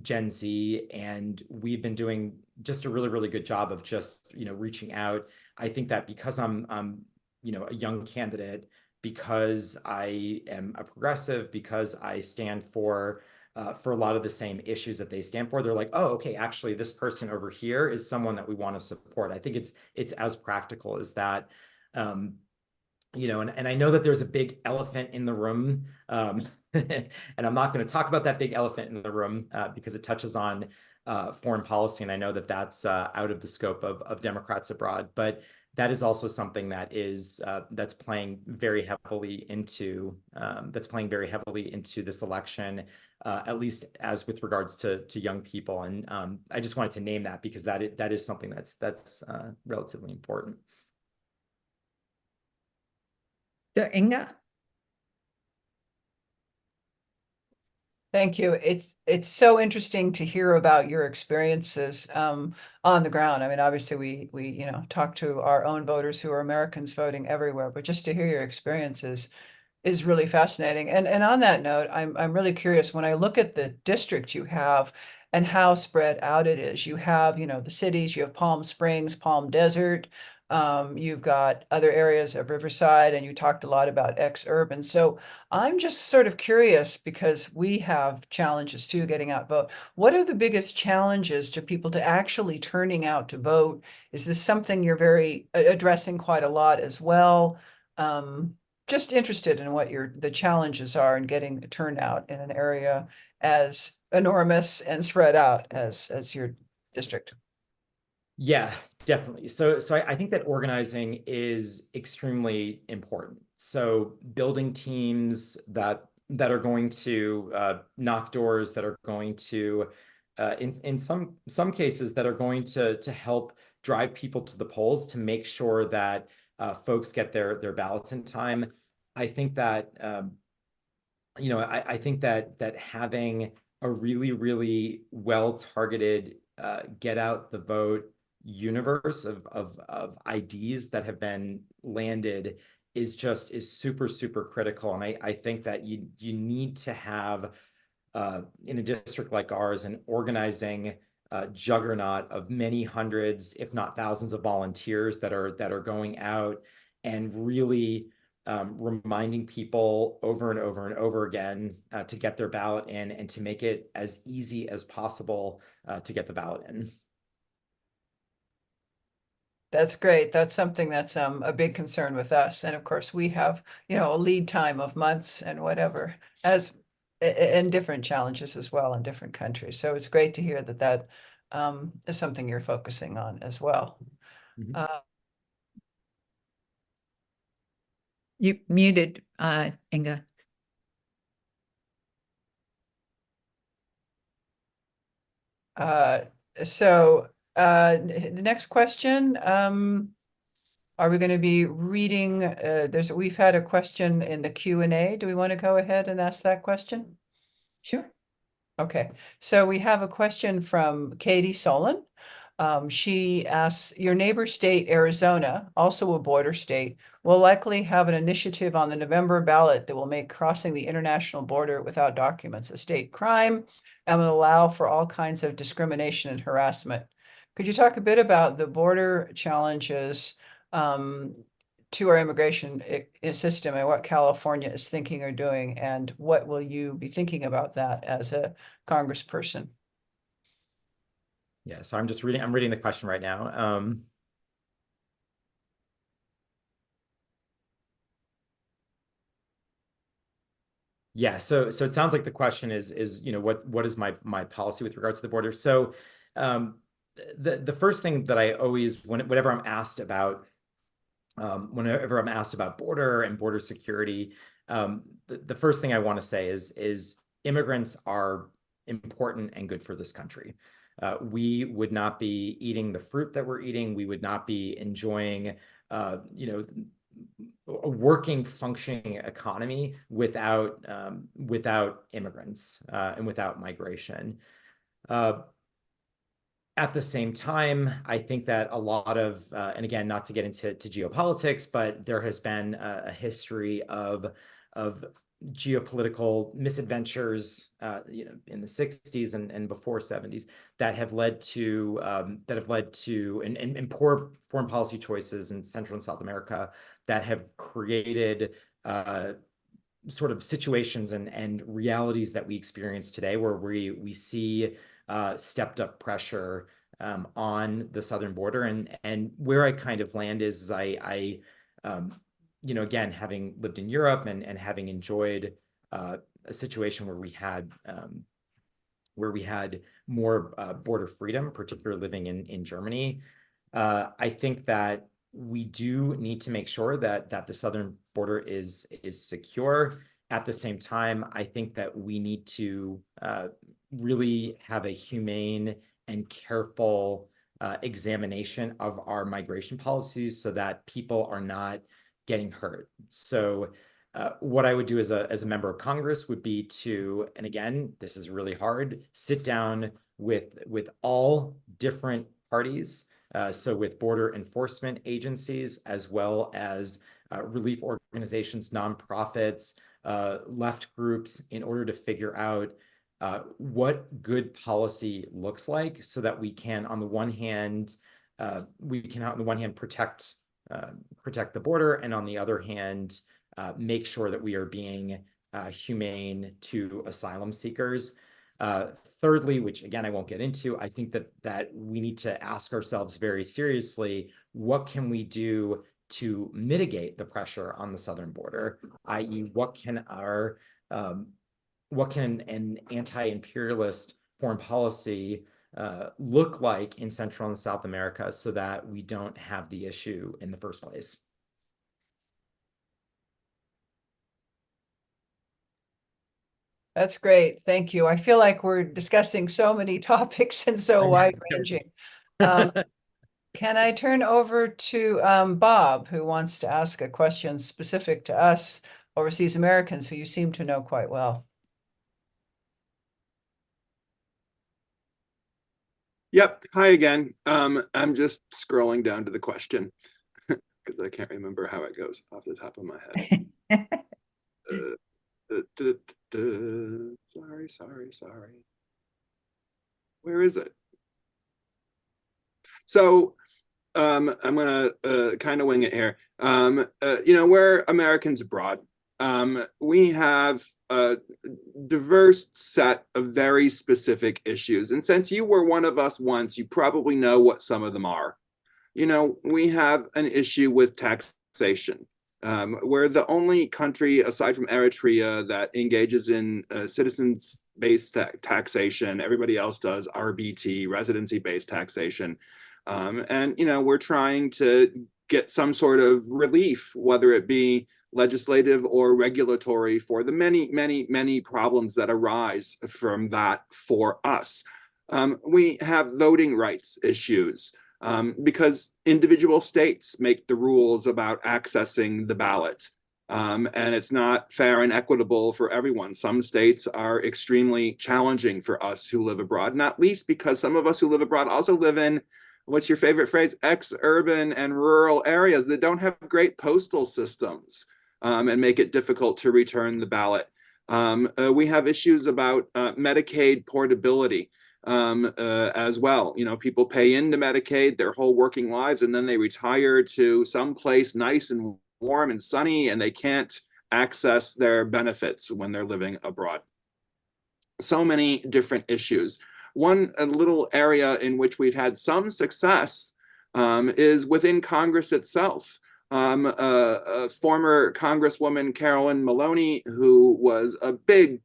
Speaker 5: Gen Z, and we've been doing just a really good job of just reaching out. I think that because I'm a young candidate, because I am a progressive, because I stand for a lot of the same issues that they stand for, they're like, oh, okay, actually, this person over here is someone that we want to support. I think it's as practical as that. And I know that there's a big elephant in the room, and I'm not going to talk about that big elephant in the room because it touches on foreign policy, and I know that that's out of the scope of Democrats abroad, but that is also something that is that's playing very heavily into this election, at least as with regards to young people. And I just wanted to name that because that is something that's relatively important.
Speaker 4: So Inga?
Speaker 3: Thank you. It's so interesting to hear about your experiences on the ground. I mean, obviously we talk to our own voters who are Americans voting everywhere, but just to hear your experiences is really fascinating. And on that note, I'm really curious, when I look at the district you have and how spread out it is, you have, the cities, you have Palm Springs, Palm Desert, you've got other areas of Riverside, and you talked a lot about ex-urban. So I'm just sort of curious, because we have challenges too getting out vote. What are the biggest challenges to people to actually turning out to vote? Is this something you're very addressing quite a lot as well? Just interested in what the challenges are in getting a turnout in an area as enormous and spread out as your district.
Speaker 5: Yeah, definitely. So I think that organizing is extremely important. So building teams that are going to knock doors, that are going to in some cases that are going to help drive people to the polls to make sure that folks get their ballots in time. I think that I think that having a really, really well-targeted get out the vote universe of IDs that have been landed is super, super critical. And I think that you need to have in a district like ours an organizing juggernaut of many hundreds, if not thousands, of volunteers that are going out and really reminding people over and over and over again to get their ballot in and to make it as easy as possible to get the ballot in.
Speaker 3: That's great. That's something that's a big concern with us. And of course, we have, a lead time of months and whatever, and different challenges as well in different countries. So it's great to hear that is something you're focusing on as well.
Speaker 5: Mm-hmm.
Speaker 4: You muted, Inga.
Speaker 3: The next question, are we going to be reading, we've had a question in the Q&A. Do we want to go ahead and ask that question?
Speaker 4: Sure.
Speaker 3: Okay, so we have a question from Katie Solon. She asks, your neighbor state, Arizona, also a border state, will likely have an initiative on the November ballot that will make crossing the international border without documents a state crime and will allow for all kinds of discrimination and harassment. Could you talk a bit about the border challenges to our immigration system and what California is thinking or doing, and what will you be thinking about that as a congressperson?
Speaker 5: Yeah, so I'm reading the question right now. Yeah, so it sounds like the question is what is my policy with regards to the border? So the first thing that I always whenever I'm asked about border and border security, the first thing I want to say is immigrants are important and good for this country. We would not be eating the fruit that we're eating. We would not be enjoying, a working, functioning economy without immigrants and without migration. At the same time, I think that a lot of, and again, not to get into geopolitics, but there has been a history of geopolitical misadventures, in the 60s and before 70s that have led to and poor foreign policy choices in Central and South America that have created sort of situations and realities that we experience today, where we see stepped up pressure on the southern border, and where I kind of land is I again, having lived in Europe and having enjoyed a situation where we had where we had more border freedom, particularly living in Germany. I think that we do need to make sure that the southern border is secure. At the same time, I think that we need to really have a humane and careful examination of our migration policies so that people are not getting hurt. So what I would do as a member of Congress would be to, and again, this is really hard, sit down with all different parties, so with border enforcement agencies, as well as relief organizations, nonprofits, left groups, in order to figure out what good policy looks like, so that we can, on the one hand, protect the border, and on the other hand, make sure that we are being humane to asylum seekers. Thirdly, which again I won't get into, I think that we need to ask ourselves very seriously, what can we do to mitigate the pressure on the southern border, i.e., what can an anti-imperialist foreign policy look like in Central and South America, so that we don't have the issue in the first place.
Speaker 3: That's great. Thank you. I feel like we're discussing so many topics and so wide-ranging. Can I turn over to Bob, who wants to ask a question specific to us overseas Americans, who you seem to know quite well?
Speaker 1: Yep. Hi again. I'm just scrolling down to the question because I can't remember how it goes off the top of my head. Sorry. Where is it? So I'm gonna kind of wing it here. We're Americans abroad. We have a diverse set of very specific issues. And since you were one of us once, you probably know what some of them are. We have an issue with taxation. We're the only country aside from Eritrea that engages in citizens-based taxation. Everybody else does RBT, residency-based taxation. We're trying to get some sort of relief, whether it be legislative or regulatory, for the many problems that arise from that for us. We have voting rights issues because individual states make the rules about accessing the ballot. And it's not fair and equitable for everyone. Some states are extremely challenging for us who live abroad, not least because some of us who live abroad also live in, what's your favorite phrase, ex-urban and rural areas that don't have great postal systems and make it difficult to return the ballot. We have issues about Medicaid portability as well. People pay into Medicaid their whole working lives, and then they retire to some place nice and warm and sunny, and they can't access their benefits when they're living abroad. So many different issues. One little area in which we've had some success is within Congress itself. A former Congresswoman, Carolyn Maloney, who was a big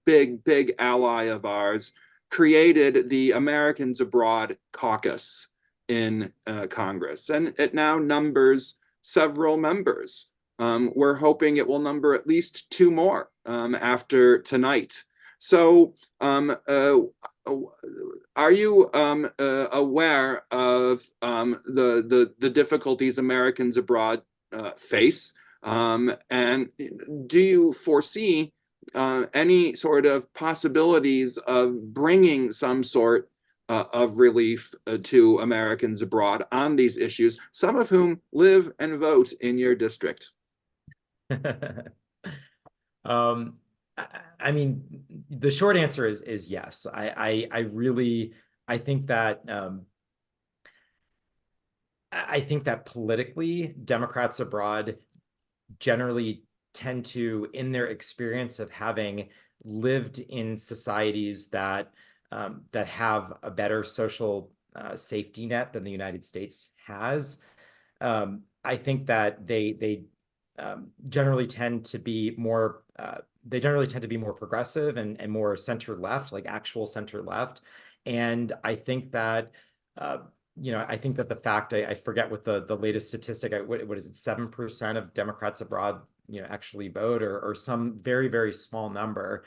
Speaker 1: ally of ours, created the Americans Abroad Caucus in Congress, and it now numbers several members. We're hoping it will number at least 2 more after tonight. So are you aware of the difficulties Americans abroad face? And do you foresee any sort of possibilities of bringing some sort of relief to Americans abroad on these issues, some of whom live and vote in your district?
Speaker 5: I mean, the short answer is yes. I think that politically, Democrats abroad generally tend to, in their experience of having lived in societies that have a better social safety net than the United States has, I think that they generally tend to be more they generally tend to be more progressive and more center left, like actual center left. And I think that, I think that the fact, I forget what the latest statistic, what is it, 7% of Democrats abroad, actually vote, or some very, very small number.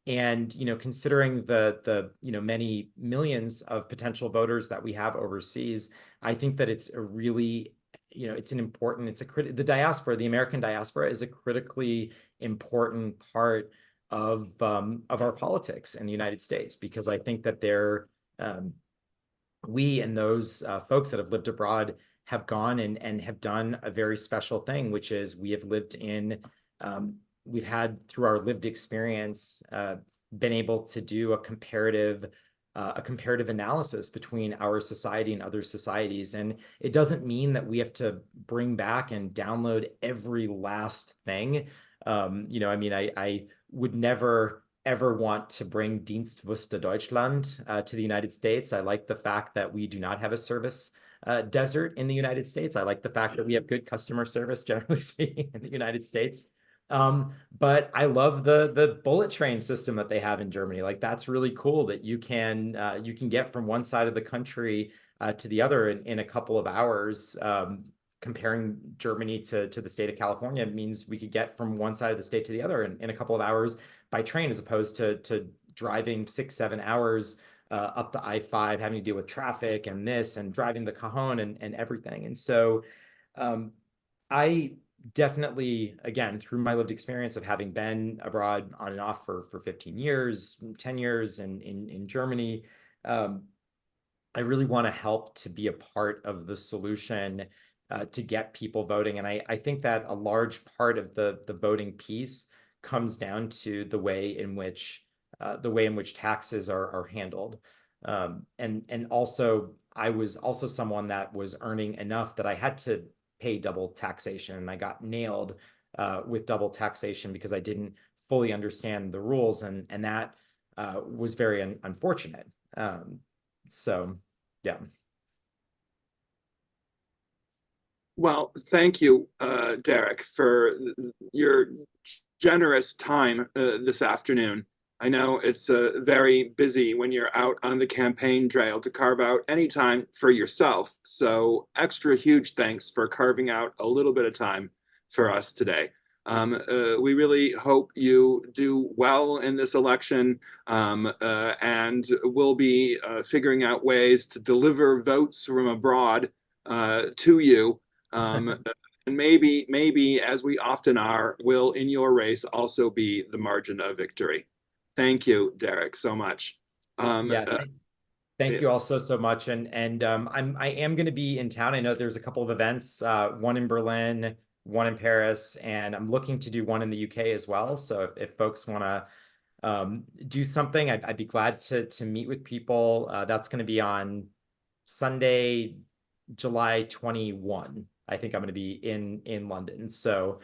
Speaker 5: And, considering the many millions of potential voters that we have overseas, I think that it's a really, it's an important, the diaspora, the American diaspora is a critically important part of our politics in the United States, because I think that we and those folks that have lived abroad have gone and have done a very special thing, which is we have lived in, we've had, through our lived experience, been able to do a comparative analysis between our society and other societies. And it doesn't mean that we have to bring back and download every last thing. I would never ever want to bring Dienstwüste Deutschland to the United States. I like the fact that we do not have a service desert in the United States. I like the fact that we have good customer service, generally speaking, in the United States. But I love the bullet train system that they have in Germany. Like, that's really cool that you can get from one side of the country to the other in a couple of hours. Comparing Germany to the state of California means we could get from one side of the state to the other in a couple of hours by train, as opposed to driving 6-7 hours up the I-5, having to deal with traffic and this, and driving the Cajon and everything. And so I definitely, again, through my lived experience of having been abroad on and off for 15 years, 10 years in Germany, I really want to help to be a part of the solution to get people voting. And I think that a large part of the voting piece comes down to the way in which taxes are handled. And also, I was also someone that was earning enough that I had to pay double taxation, and I got nailed with double taxation because I didn't fully understand the rules, and that was very unfortunate. So, yeah.
Speaker 1: Well, thank you, Derek, for your generous time this afternoon. I know it's very busy when you're out on the campaign trail to carve out any time for yourself. So extra huge thanks for carving out a little bit of time for us today. We really hope you do well in this election, and we'll be figuring out ways to deliver votes from abroad to you. And maybe, as we often are, will in your race also be the margin of victory. Thank you, Derek, so much.
Speaker 5: Thank you all so much. And I am going to be in town. I know there's a couple of events, one in Berlin, one in Paris, and I'm looking to do one in the UK as well. So if folks want to do something, I'd be glad to meet with people. That's going to be on Sunday, July 21. I think I'm going to be in London. So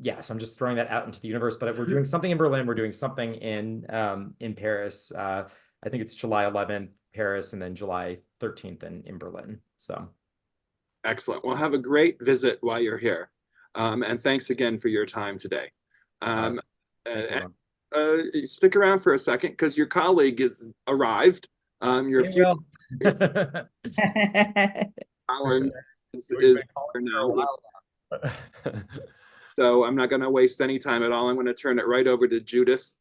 Speaker 5: yes, I'm just throwing that out into the universe. But if we're doing something in Berlin, we're doing something in Paris. I think it's July 11th, Paris, and then July 13th in Berlin. So
Speaker 1: excellent. Well, have a great visit while you're here. And thanks again for your time today. Stick around for a second, because your colleague is arrived. Your future Rollins is here now. So I'm not going to waste any time at all. I'm going to turn it right over to Judith,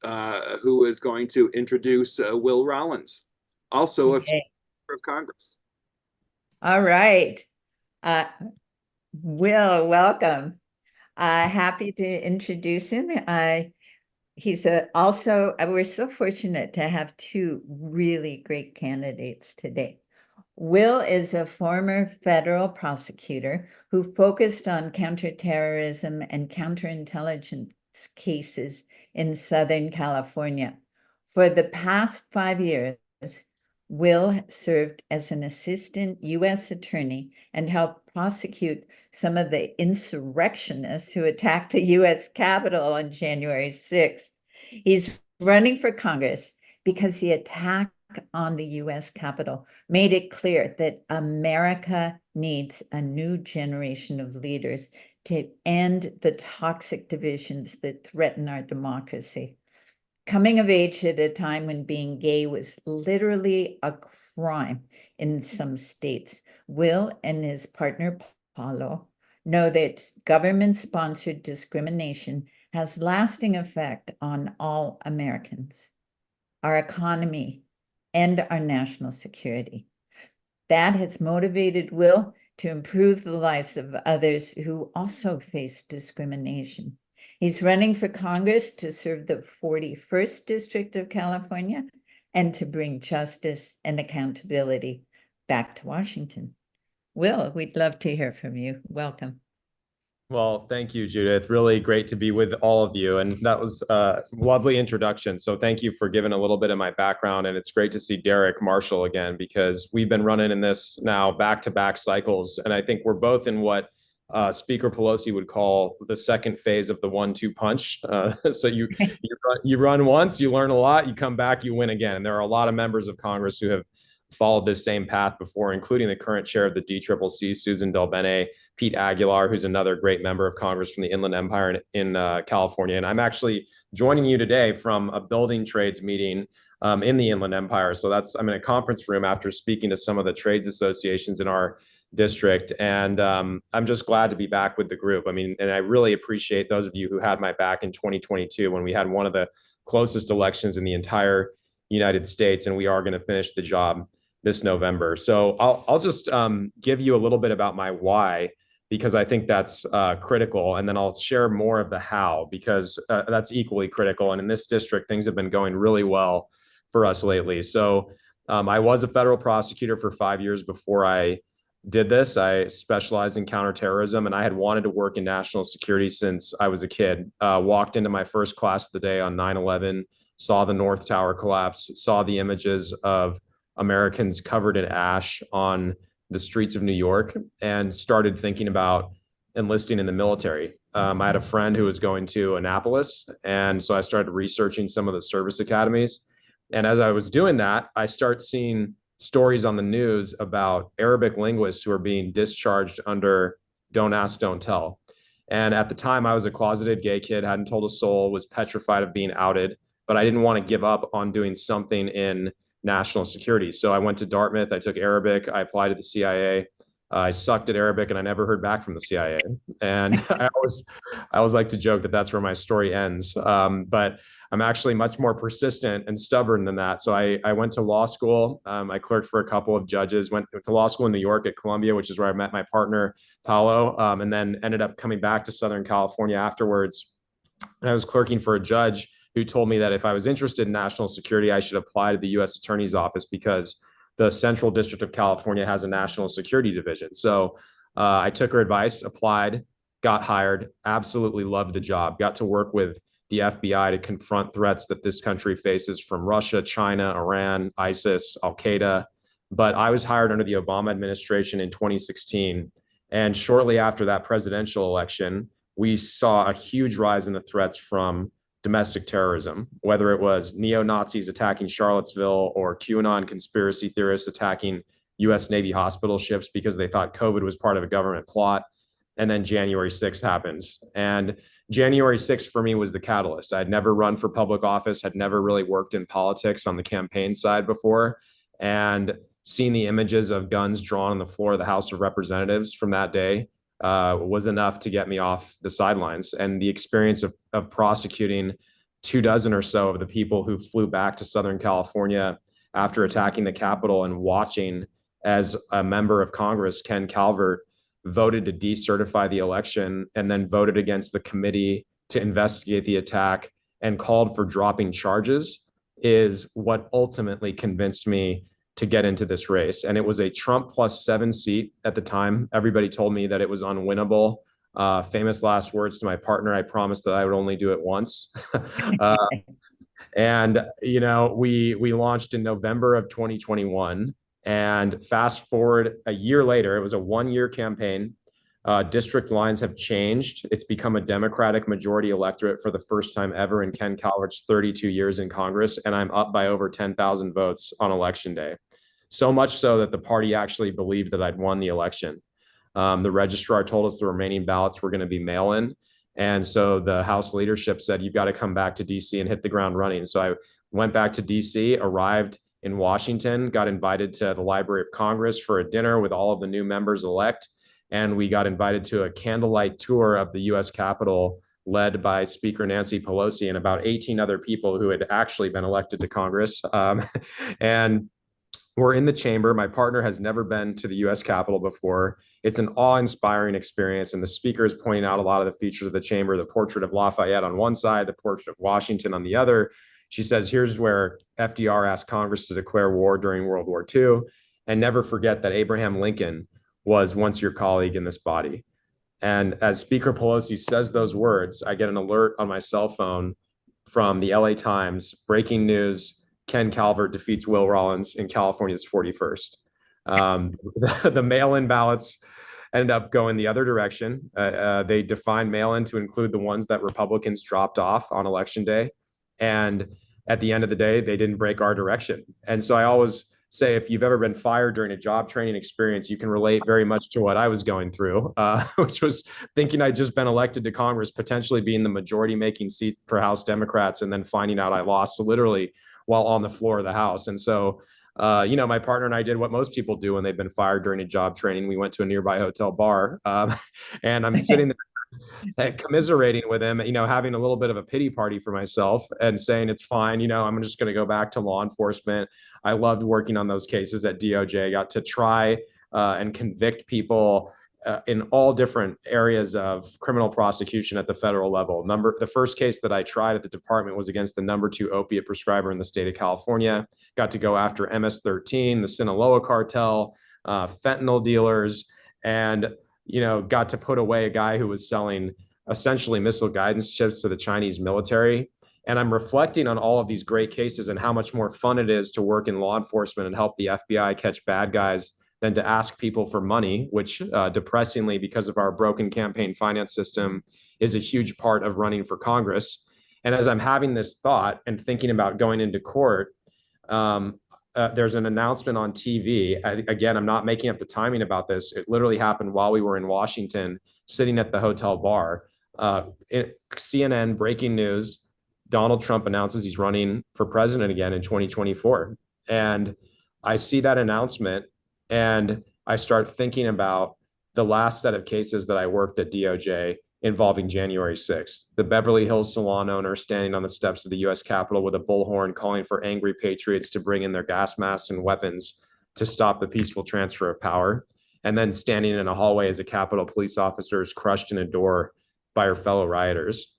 Speaker 1: who is going to introduce Will Rollins, also a member of Congress.
Speaker 4: All right. Will, welcome. Happy to introduce him. He's also, we're so fortunate to have two really great candidates today. Will is a former federal prosecutor who focused on counterterrorism and counterintelligence cases in Southern California. For the past 5 years, Will served as an assistant U.S. attorney and helped prosecute some of the insurrectionists who attacked the U.S. Capitol on January 6th. He's running for Congress because the attack on the U.S. Capitol made it clear that America needs a new generation of leaders to end the toxic divisions that threaten our democracy. Coming of age at a time when being gay was literally a crime in some states, Will and his partner, Paulo, know that government-sponsored discrimination has lasting effect on all Americans, our economy, and our national security. That has motivated Will to improve the lives of others who also face discrimination. He's running for Congress to serve the 41st District of California and to bring justice and accountability back to Washington. Will, we'd love to hear from you. Welcome.
Speaker 6: Well, thank you, Judith. Really great to be with all of you. And that was a lovely introduction. So thank you for giving a little bit of my background. And it's great to see Derek Marshall again, because we've been running in this now back-to-back cycles. And I think we're both in what Speaker Pelosi would call the second phase of the 1-2 punch. So you run once, you learn a lot, you come back, you win again. And there are a lot of members of Congress who have followed this same path before, including the current chair of the DCCC, Susan Delbene, Pete Aguilar, who's another great member of Congress from the Inland Empire in California. And I'm actually joining you today from a building trades meeting in the Inland Empire. So I'm in a conference room after speaking to some of the trades associations in our district. And I'm just glad to be back with the group. I mean, and I really appreciate those of you who had my back in 2022 when we had one of the closest elections in the entire United States, and we are going to finish the job this November. So I'll just give you a little bit about my why, because I think that's critical. And then I'll share more of the how, because that's equally critical. And in this district, things have been going really well for us lately. So I was a federal prosecutor for 5 years before I did this. I specialized in counterterrorism, and I had wanted to work in national security since I was a kid. Walked into my first class of the day on 9/11, saw the North Tower collapse, saw the images of Americans covered in ash on the streets of New York, and started thinking about enlisting in the military. I had a friend who was going to Annapolis, and so I started researching some of the service academies. And as I was doing that, I started seeing stories on the news about Arabic linguists who are being discharged under Don't Ask, Don't Tell. And at the time, I was a closeted gay kid, hadn't told a soul, was petrified of being outed, but I didn't want to give up on doing something in national security. So I went to Dartmouth, I took Arabic, I applied to the CIA. I sucked at Arabic and I never heard back from the CIA. And I always like to joke that that's where my story ends. But I'm actually much more persistent and stubborn than that. So I went to law school. I clerked for a couple of judges, went to law school in New York at Columbia, which is where I met my partner, Paolo, and then ended up coming back to Southern California afterwards. And I was clerking for a judge who told me that if I was interested in national security, I should apply to the U.S. Attorney's Office because the Central District of California has a national security division. So I took her advice, applied, got hired, absolutely loved the job, got to work with the FBI to confront threats that this country faces from Russia, China, Iran, ISIS, Al-Qaeda. But I was hired under the Obama administration in 2016. And shortly after that presidential election, we saw a huge rise in the threats from domestic terrorism, whether it was neo-Nazis attacking Charlottesville or QAnon conspiracy theorists attacking U.S. Navy hospital ships because they thought COVID was part of a government plot. And then January 6th happens. And January 6th for me was the catalyst. I'd never run for public office, had never really worked in politics on the campaign side before, and seeing the images of guns drawn on the floor of the House of Representatives from that day was enough to get me off the sidelines. And the experience of prosecuting 24 or so of the people who flew back to Southern California after attacking the Capitol and watching as a member of Congress, Ken Calvert, voted to decertify the election and then voted against the committee to investigate the attack and called for dropping charges is what ultimately convinced me to get into this race. And it was a Trump +7 seat at the time. Everybody told me that it was unwinnable. Famous last words to my partner, I promised that I would only do it once. And, you know, we launched in November of 2021. And fast forward a year later, it was a 1-year campaign. District lines have changed. It's become a Democratic majority electorate for the first time ever in Ken Calvert's 32 years in Congress. And I'm up by over 10,000 votes on election day. So much so that the party actually believed that I'd won the election. The registrar told us the remaining ballots were going to be mail-in. And so the House leadership said, you've got to come back to DC and hit the ground running. So I went back to DC, arrived in Washington, got invited to the Library of Congress for a dinner with all of the new members elect. And we got invited to a candlelight tour of the US Capitol led by Speaker Nancy Pelosi and about 18 other people who had actually been elected to Congress. And we're in the chamber. My partner has never been to the US Capitol before. It's an awe-inspiring experience. And the speaker is pointing out a lot of the features of the chamber, the portrait of Lafayette on one side, the portrait of Washington on the other. She says, here's where FDR asked Congress to declare war during World War II. And never forget that Abraham Lincoln was once your colleague in this body. And as Speaker Pelosi says those words, I get an alert on my cell phone from the LA Times, breaking news, Ken Calvert defeats Will Rollins in California's 41st. The mail-in ballots ended up going the other direction. They defined mail-in to include the ones that Republicans dropped off on Election Day. And at the end of the day, they didn't break our direction. And so I always say, if you've ever been fired during a job training experience, you can relate very much to what I was going through, which was thinking I'd just been elected to Congress, potentially being the majority making seats for House Democrats, and then finding out I lost literally while on the floor of the House. And so, my partner and I did what most people do when they've been fired during a job training. We went to a nearby hotel bar, and I'm sitting there commiserating with him, having a little bit of a pity party for myself and saying, it's fine. I'm just going to go back to law enforcement. I loved working on those cases at DOJ, got to try and convict people in all different areas of criminal prosecution at the federal level. The first case that I tried at the department was against the #2 opiate prescriber in the state of California. Got to go after MS-13, the Sinaloa cartel, fentanyl dealers, and got to put away a guy who was selling essentially missile guidance chips to the Chinese military. And I'm reflecting on all of these great cases and how much more fun it is to work in law enforcement and help the FBI catch bad guys than to ask people for money, which depressingly, because of our broken campaign finance system, is a huge part of running for Congress. And as I'm having this thought and thinking about going into court, there's an announcement on TV. Again, I'm not making up the timing about this. It literally happened while we were in Washington, sitting at the hotel bar. CNN breaking news, Donald Trump announces he's running for president again in 2024. And I see that announcement and I start thinking about the last set of cases that I worked at DOJ involving January 6th. The Beverly Hills salon owner standing on the steps of the US Capitol with a bullhorn calling for angry patriots to bring in their gas masks and weapons to stop the peaceful transfer of power. And then standing in a hallway as a Capitol police officer is crushed in a door by her fellow rioters.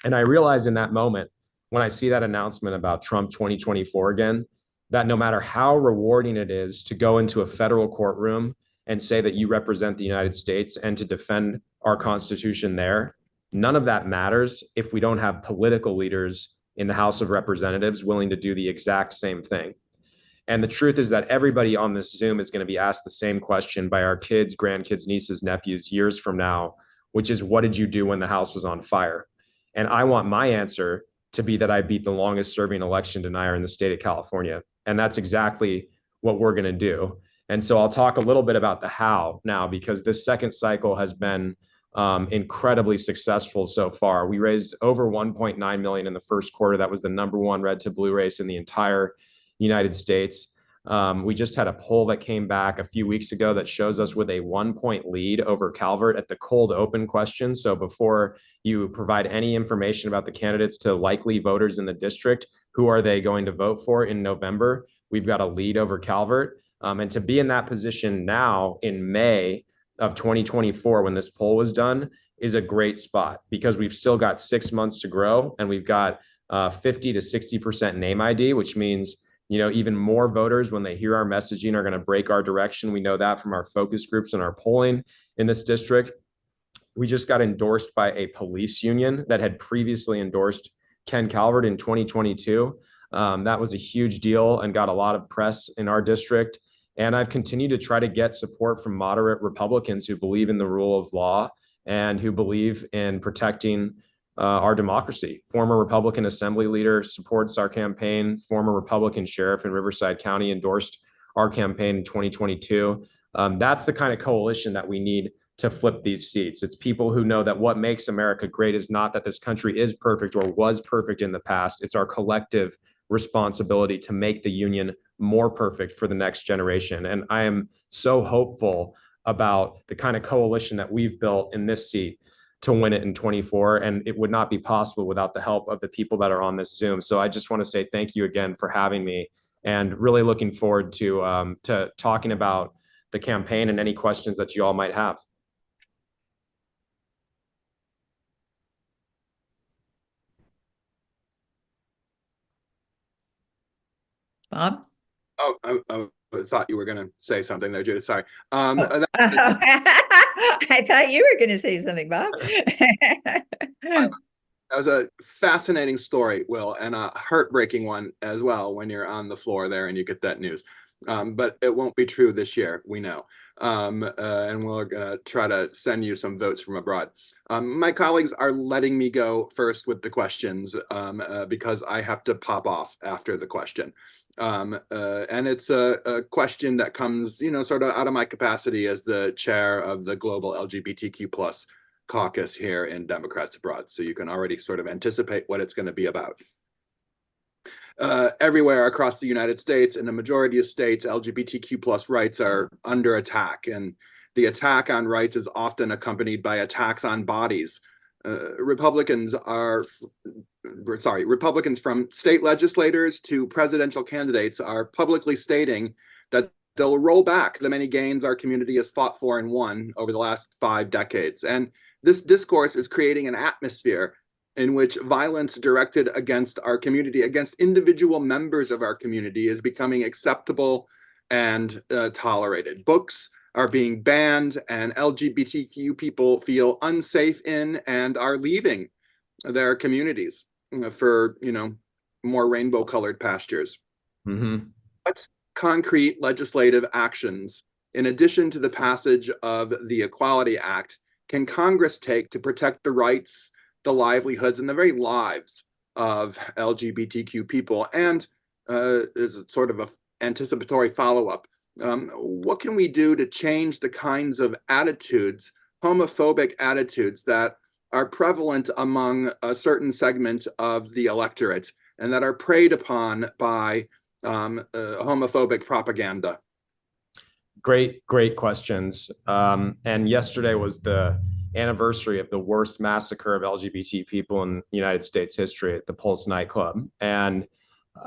Speaker 6: And I realized in that moment, when I see that announcement about Trump 2024 again, that no matter how rewarding it is to go into a federal courtroom and say that you represent the United States and to defend our Constitution there, none of that matters if we don't have political leaders in the House of Representatives willing to do the exact same thing. And the truth is that everybody on this Zoom is going to be asked the same question by our kids, grandkids, nieces, nephews years from now, which is, what did you do when the House was on fire? And I want my answer to be that I beat the longest serving election denier in the state of California. And that's exactly what we're going to do. And so I'll talk a little bit about the how now, because this second cycle has been incredibly successful so far. We raised over 1.9 million in the first quarter. That was the #1 red to blue race in the entire United States. We just had a poll that came back a few weeks ago that shows us with a 1-point lead over Calvert at the cold open question. So before you provide any information about the candidates to likely voters in the district, who are they going to vote for in November? We've got a lead over Calvert. And to be in that position now in May of 2024, when this poll was done, is a great spot, because we've still got 6 months to grow, and we've got 50 to 60% name ID, which means even more voters, when they hear our messaging, are going to break our direction. We know that from our focus groups and our polling in this district. We just got endorsed by a police union that had previously endorsed Ken Calvert in 2022. That was a huge deal and got a lot of press in our district. And I've continued to try to get support from moderate Republicans who believe in the rule of law and who believe in protecting our democracy. Former Republican Assembly leader supports our campaign. Former Republican sheriff in Riverside County endorsed our campaign in 2022. That's the kind of coalition that we need to flip these seats. It's people who know that what makes America great is not that this country is perfect or was perfect in the past. It's our collective responsibility to make the union more perfect for the next generation. And I am so hopeful about the kind of coalition that we've built in this seat to win it in 24. And it would not be possible without the help of the people that are on this Zoom. So I just want to say thank you again for having me, and really looking forward to talking about the campaign and any questions that you all might have.
Speaker 4: Bob?
Speaker 1: Oh, I thought you were going to say something there, Judith. Sorry.
Speaker 4: I thought you were going to say something, Bob.
Speaker 1: That was a fascinating story, Will, and a heartbreaking one as well when you're on the floor there and you get that news. But it won't be true this year, we know. And we're going to try to send you some votes from abroad. My colleagues are letting me go first with the questions because I have to pop off after the question. And it's a question that comes, sort of out of my capacity as the chair of the global LGBTQ+ caucus here in Democrats Abroad. So you can already sort of anticipate what it's going to be about. Everywhere across the United States, in a majority of states, LGBTQ+ rights are under attack. And the attack on rights is often accompanied by attacks on bodies. Republicans from state legislators to presidential candidates are publicly stating that they'll roll back the many gains our community has fought for and won over the last 5 decades. And this discourse is creating an atmosphere in which violence directed against our community, against individual members of our community, is becoming acceptable and tolerated. Books are being banned, and LGBTQ people feel unsafe in and are leaving their communities for, more rainbow-colored pastures.
Speaker 6: Mm-hmm.
Speaker 1: What concrete legislative actions, in addition to the passage of the Equality Act, can Congress take to protect the rights, the livelihoods, and the very lives of LGBTQ people? And as sort of an anticipatory follow-up, what can we do to change the kinds of attitudes, homophobic attitudes, that are prevalent among a certain segment of the electorate and that are preyed upon by homophobic propaganda?
Speaker 6: Great questions. And yesterday was the anniversary of the worst massacre of LGBT people in United States history at the Pulse nightclub. And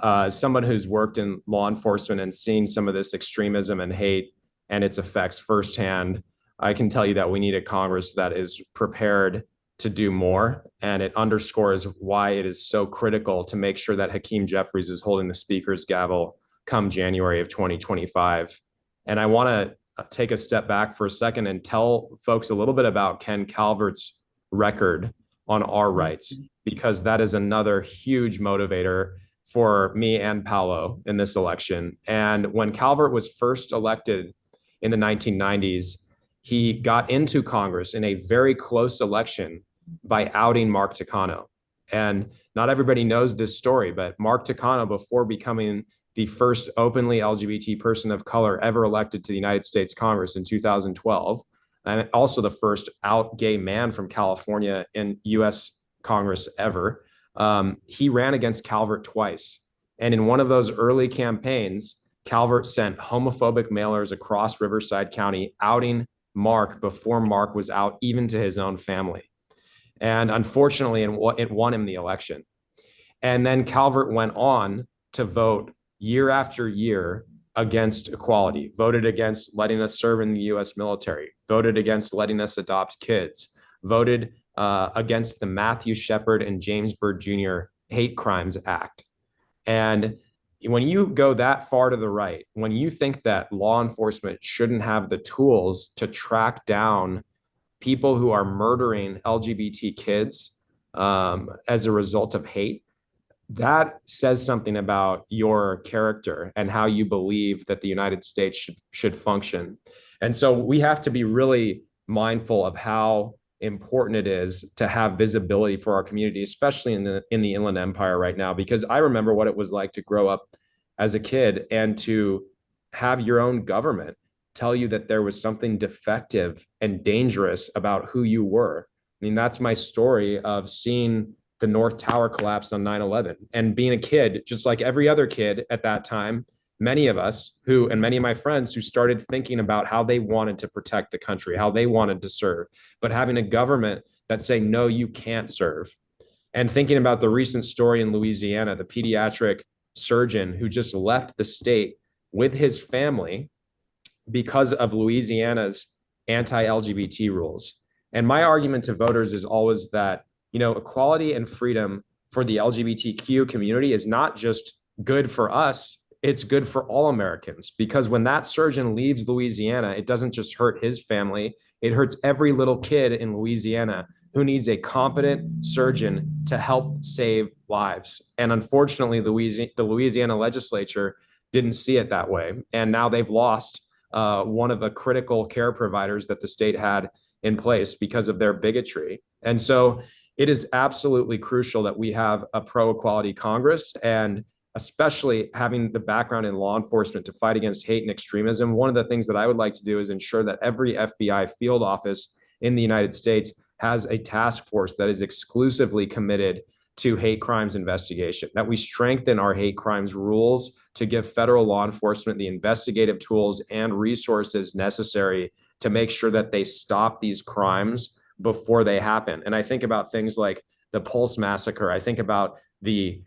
Speaker 6: as someone who's worked in law enforcement and seen some of this extremism and hate and its effects firsthand, I can tell you that we need a Congress that is prepared to do more. And it underscores why it is so critical to make sure that Hakeem Jeffries is holding the speaker's gavel come January of 2025. And I want to take a step back for a second and tell folks a little bit about Ken Calvert's record on our rights, because that is another huge motivator for me and Paolo in this election. And when Calvert was first elected in the 1990s, he got into Congress in a very close election by outing Mark Takano. And not everybody knows this story, but Mark Takano, before becoming the first openly LGBT person of color ever elected to the United States Congress in 2012, and also the first out gay man from California in US Congress ever, he ran against Calvert twice. And in one of those early campaigns, Calvert sent homophobic mailers across Riverside County outing Mark before Mark was out even to his own family. And unfortunately, it won him the election. And then Calvert went on to vote year after year against equality, voted against letting us serve in the US military, voted against letting us adopt kids, voted against the Matthew Shepard and James Byrd Jr. Hate Crimes Act. And when you go that far to the right, when you think that law enforcement shouldn't have the tools to track down people who are murdering LGBT kids as a result of hate, that says something about your character and how you believe that the United States should function. And so we have to be really mindful of how important it is to have visibility for our community, especially in the Inland Empire right now, because I remember what it was like to grow up as a kid and to have your own government tell you that there was something defective and dangerous about who you were. I mean, that's my story of seeing the North Tower collapse on 9/11 and being a kid, just like every other kid at that time. Many of us and many of my friends who started thinking about how they wanted to protect the country, how they wanted to serve, but having a government that say, no, you can't serve. And thinking about the recent story in Louisiana, the pediatric surgeon who just left the state with his family because of Louisiana's anti-LGBT rules. And my argument to voters is always that, equality and freedom for the LGBTQ community is not just good for us, it's good for all Americans. Because when that surgeon leaves Louisiana, it doesn't just hurt his family, it hurts every little kid in Louisiana who needs a competent surgeon to help save lives. And unfortunately, the Louisiana legislature didn't see it that way. And now they've lost one of the critical care providers that the state had in place because of their bigotry. And so it is absolutely crucial that we have a pro-equality Congress, and especially having the background in law enforcement to fight against hate and extremism. One of the things that I would like to do is ensure that every FBI field office in the United States has a task force that is exclusively committed to hate crimes investigation, that we strengthen our hate crimes rules to give federal law enforcement the investigative tools and resources necessary to make sure that they stop these crimes before they happen. And I think about things like the Pulse massacre. I think about the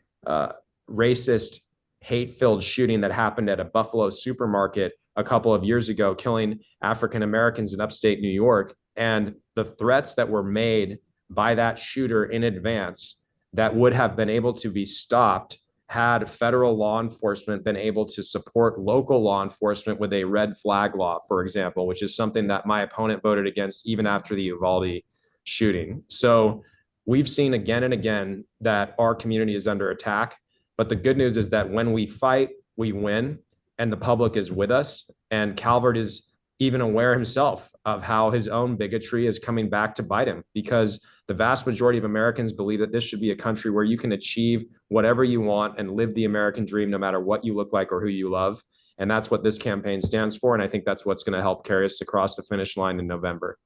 Speaker 6: racist, hate-filled shooting that happened at a Buffalo supermarket a couple of years ago, killing African Americans in upstate New York, and the threats that were made by that shooter in advance that would have been able to be stopped had federal law enforcement been able to support local law enforcement with a red flag law, for example, which is something that my opponent voted against even after the Uvalde shooting. So we've seen again and again that our community is under attack. But the good news is that when we fight, we win, and the public is with us. And Calvert is even aware himself of how his own bigotry is coming back to bite him, because the vast majority of Americans believe that this should be a country where you can achieve whatever you want and live the American dream, no matter what you look like or who you love. And that's what this campaign stands for. And I think that's what's going to help carry us across the finish line in November.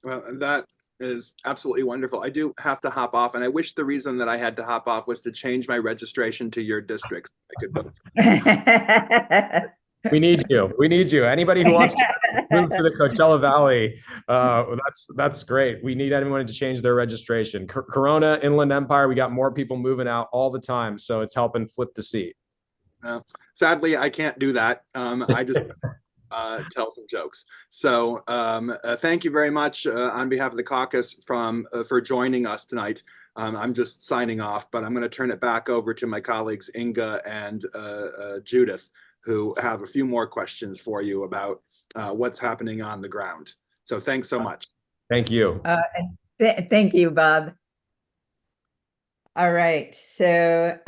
Speaker 1: Well, that is absolutely wonderful. I do have to hop off, and I wish the reason that I had to hop off was to change my registration to your district. I could vote for.
Speaker 6: We need you. We need you. Anybody who wants to move to the Coachella Valley, that's great. We need anyone to change their registration. Corona, Inland Empire, we got more people moving out all the time, so it's helping flip the seat.
Speaker 1: Sadly, I can't do that. I just tell some jokes. So thank you very much on behalf of the caucus for joining us tonight. I'm just signing off, but I'm going to turn it back over to my colleagues Inga and Judith, who have a few more questions for you about what's happening on the ground. So thanks so much.
Speaker 6: Thank you.
Speaker 4: Thank you, Bob. All right. So,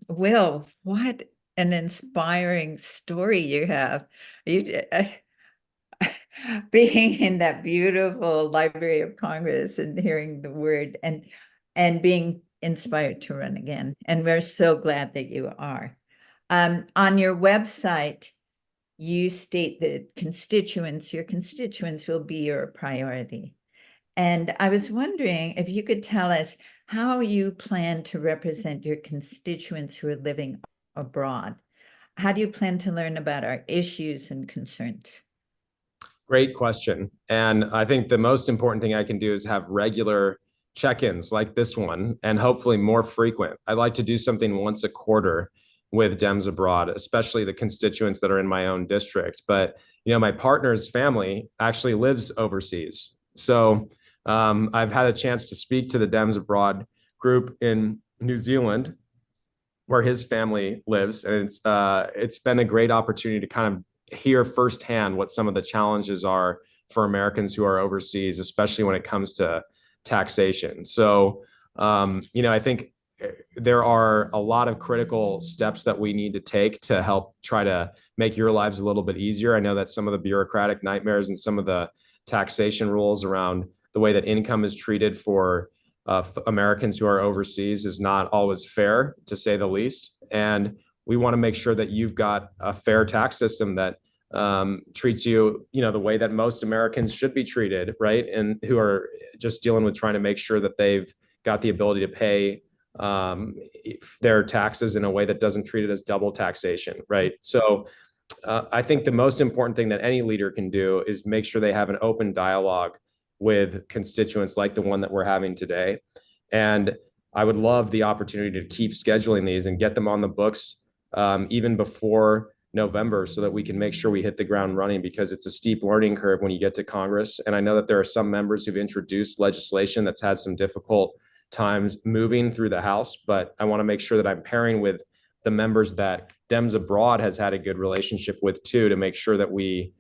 Speaker 4: Will, what an inspiring story you have. You being in that beautiful Library of Congress and hearing the word and being inspired to run again. And we're so glad that you are. On your website, you state that your constituents will be your priority. And I was wondering if you could tell us how you plan to represent your constituents who are living abroad. How do you plan to learn about our issues and concerns?
Speaker 6: Great question. And I think the most important thing I can do is have regular check-ins like this one, and hopefully more frequent. I'd like to do something once a quarter with Dems abroad, especially the constituents that are in my own district. But, my partner's family actually lives overseas. So I've had a chance to speak to the Dems abroad group in New Zealand, where his family lives. And it's been a great opportunity to kind of hear firsthand what some of the challenges are for Americans who are overseas, especially when it comes to taxation. So, I think there are a lot of critical steps that we need to take to help try to make your lives a little bit easier. I know that some of the bureaucratic nightmares and some of the taxation rules around the way that income is treated for Americans who are overseas is not always fair, to say the least. And we want to make sure that you've got a fair tax system that treats you, the way that most Americans should be treated, right? And who are just dealing with trying to make sure that they've got the ability to pay their taxes in a way that doesn't treat it as double taxation, right? So I think the most important thing that any leader can do is make sure they have an open dialogue with constituents like the one that we're having today. And I would love the opportunity to keep scheduling these and get them on the books even before November, so that we can make sure we hit the ground running, because it's a steep learning curve when you get to Congress. And I know that there are some members who've introduced legislation that's had some difficult times moving through the House, but I want to make sure that I'm pairing with the members that Dems Abroad has had a good relationship with too, to make sure that we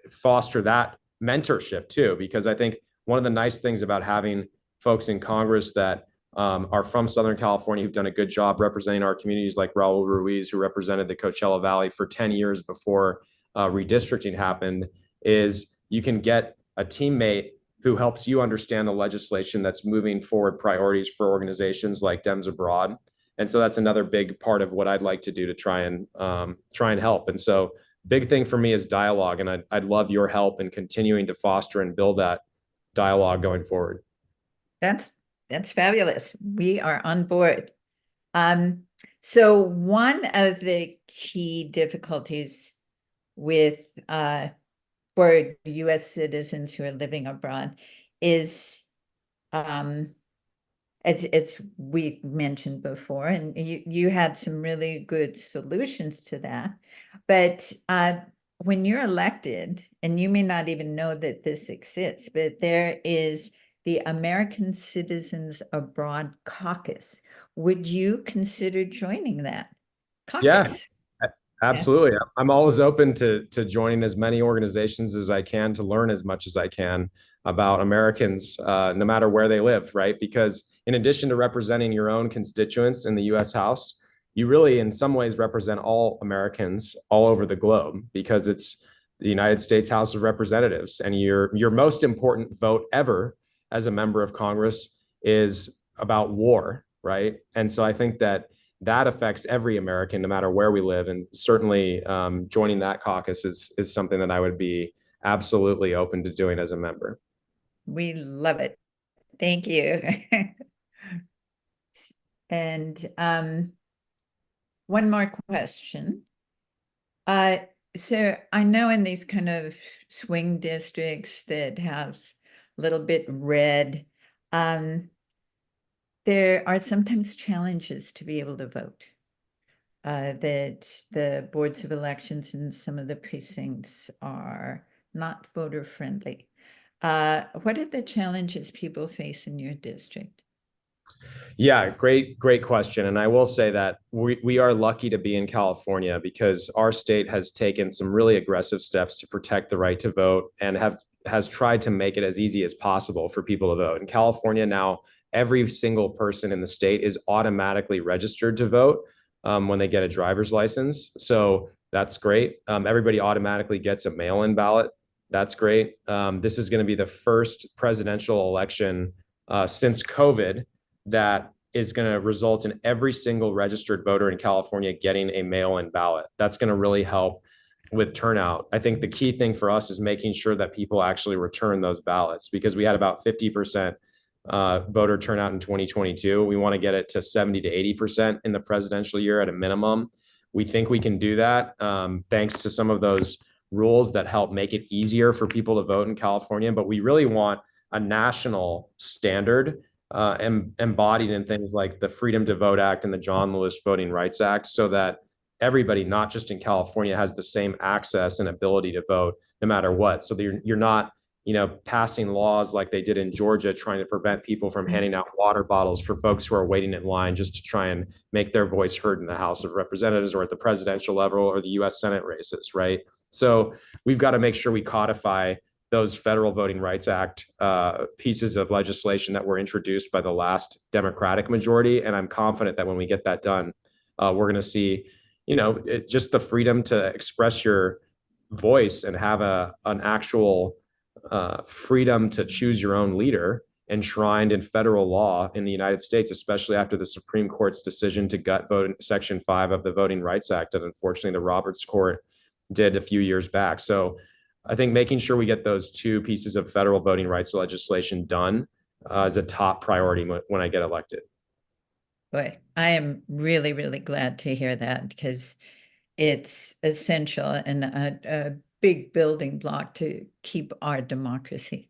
Speaker 6: foster that mentorship too, because I think one of the nice things about having folks in Congress that are from Southern California who've done a good job representing our communities, like Raul Ruiz, who represented the Coachella Valley for 10 years before redistricting happened, is you can get a teammate who helps you understand the legislation that's moving forward priorities for organizations like Dems Abroad. And so that's another big part of what I'd like to do to try and help. And so big thing for me is dialogue, and I'd love your help in continuing to foster and build that dialogue going forward.
Speaker 4: That's fabulous. We are on board. So one of the key difficulties with for U.S. citizens who are living abroad is, it's we mentioned before, and you had some really good solutions to that. But when you're elected, and you may not even know that this exists, but there is the American Citizens Abroad Caucus. Would you consider joining that caucus?
Speaker 6: Yeah, absolutely. Yeah. I'm always open to joining as many organizations as I can to learn as much as I can about Americans, no matter where they live, right? Because in addition to representing your own constituents in the U.S. House, you really, in some ways, represent all Americans all over the globe, because it's the United States House of Representatives, and your most important vote ever as a member of Congress is about war, right? And so I think that affects every American, no matter where we live. And certainly joining that caucus is something that I would be absolutely open to doing as a member.
Speaker 4: We love it. Thank you. And one more question. So I know in these kind of swing districts that have a little bit red, there are sometimes challenges to be able to vote. That the boards of elections in some of the precincts are not voter friendly. What are the challenges people face in your district?
Speaker 6: Yeah, great question. And I will say that we are lucky to be in California, because our state has taken some really aggressive steps to protect the right to vote, and has tried to make it as easy as possible for people to vote. In California now, every single person in the state is automatically registered to vote when they get a driver's license. So that's great. Everybody automatically gets a mail-in ballot. That's great. This is going to be the first presidential election since COVID that is going to result in every single registered voter in California getting a mail-in ballot. That's going to really help with turnout. I think the key thing for us is making sure that people actually return those ballots, because we had about 50% voter turnout in 2022. We want to get it to 70 to 80% in the presidential year at a minimum. We think we can do that thanks to some of those rules that help make it easier for people to vote in California. But we really want a national standard embodied in things like the Freedom to Vote Act and the John Lewis Voting Rights Act, so that everybody, not just in California, has the same access and ability to vote no matter what. So that you're not, passing laws like they did in Georgia, trying to prevent people from handing out water bottles for folks who are waiting in line just to try and make their voice heard in the House of Representatives or at the presidential level or the U.S. Senate races, right? So we've got to make sure we codify those federal Voting Rights Act pieces of legislation that were introduced by the last Democratic majority. And I'm confident that when we get that done, we're going to see, just the freedom to express your voice and have an actual freedom to choose your own leader enshrined in federal law in the United States, especially after the Supreme Court's decision to gut vote Section 5 of the Voting Rights Act that unfortunately the Roberts Court did a few years back. So I think making sure we get those two pieces of federal voting rights legislation done is a top priority when I get elected.
Speaker 4: Boy, I am really, really glad to hear that because it's essential and a big building block to keep our democracy.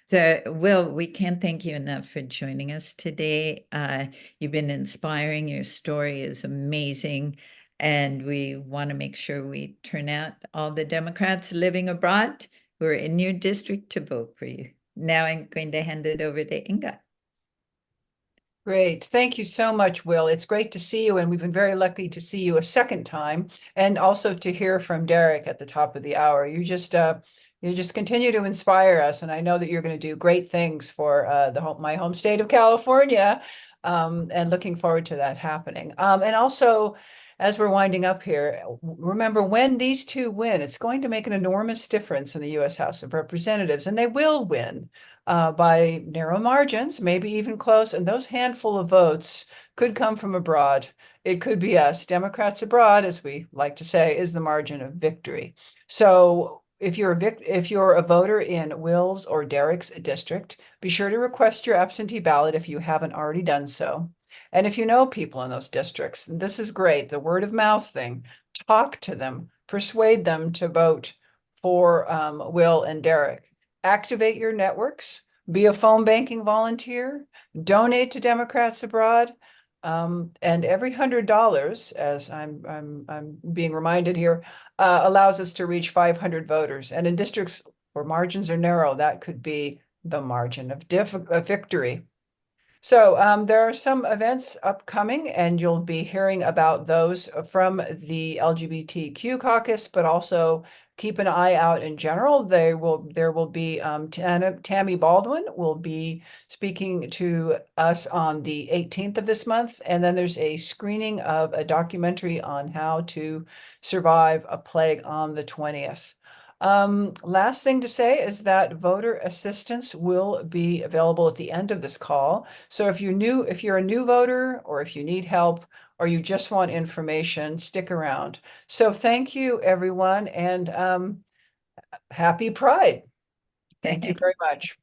Speaker 4: So, Will, we can't thank you enough for joining us today. You've been inspiring. Your story is amazing. And we want to make sure we turn out all the Democrats living abroad who are in your district to vote for you. Now I'm going to hand it over to Inga.
Speaker 3: Great. Thank you so much, Will. It's great to see you, and we've been very lucky to see you a second time, and also to hear from Derek at the top of the hour. You just continue to inspire us, and I know that you're going to do great things for my home state of California, and looking forward to that happening. And also, as we're winding up here, remember when these two win, it's going to make an enormous difference in the U.S. House of Representatives, and they will win by narrow margins, maybe even close. And those handful of votes could come from abroad. It could be us. Democrats abroad, as we like to say, is the margin of victory. So if you're a voter in Will's or Derek's district, be sure to request your absentee ballot if you haven't already done so. And if you know people in those districts, this is great, the word of mouth thing, talk to them, persuade them to vote for Will and Derek. Activate your networks, be a phone banking volunteer, donate to Democrats abroad, and every $100, as I'm being reminded here, allows us to reach 500 voters. And in districts where margins are narrow, that could be the margin of victory. So there are some events upcoming, and you'll be hearing about those from the LGBTQ caucus, but also keep an eye out in general. There will be Tammy Baldwin will be speaking to us on the 18th of this month. And then there's a screening of a documentary on how to survive a plague on the 20th. Last thing to say is that voter assistance will be available at the end of this call. So if you're a new voter, or if you need help, or you just want information, stick around. So thank you, everyone, and happy Pride. Thank you very much.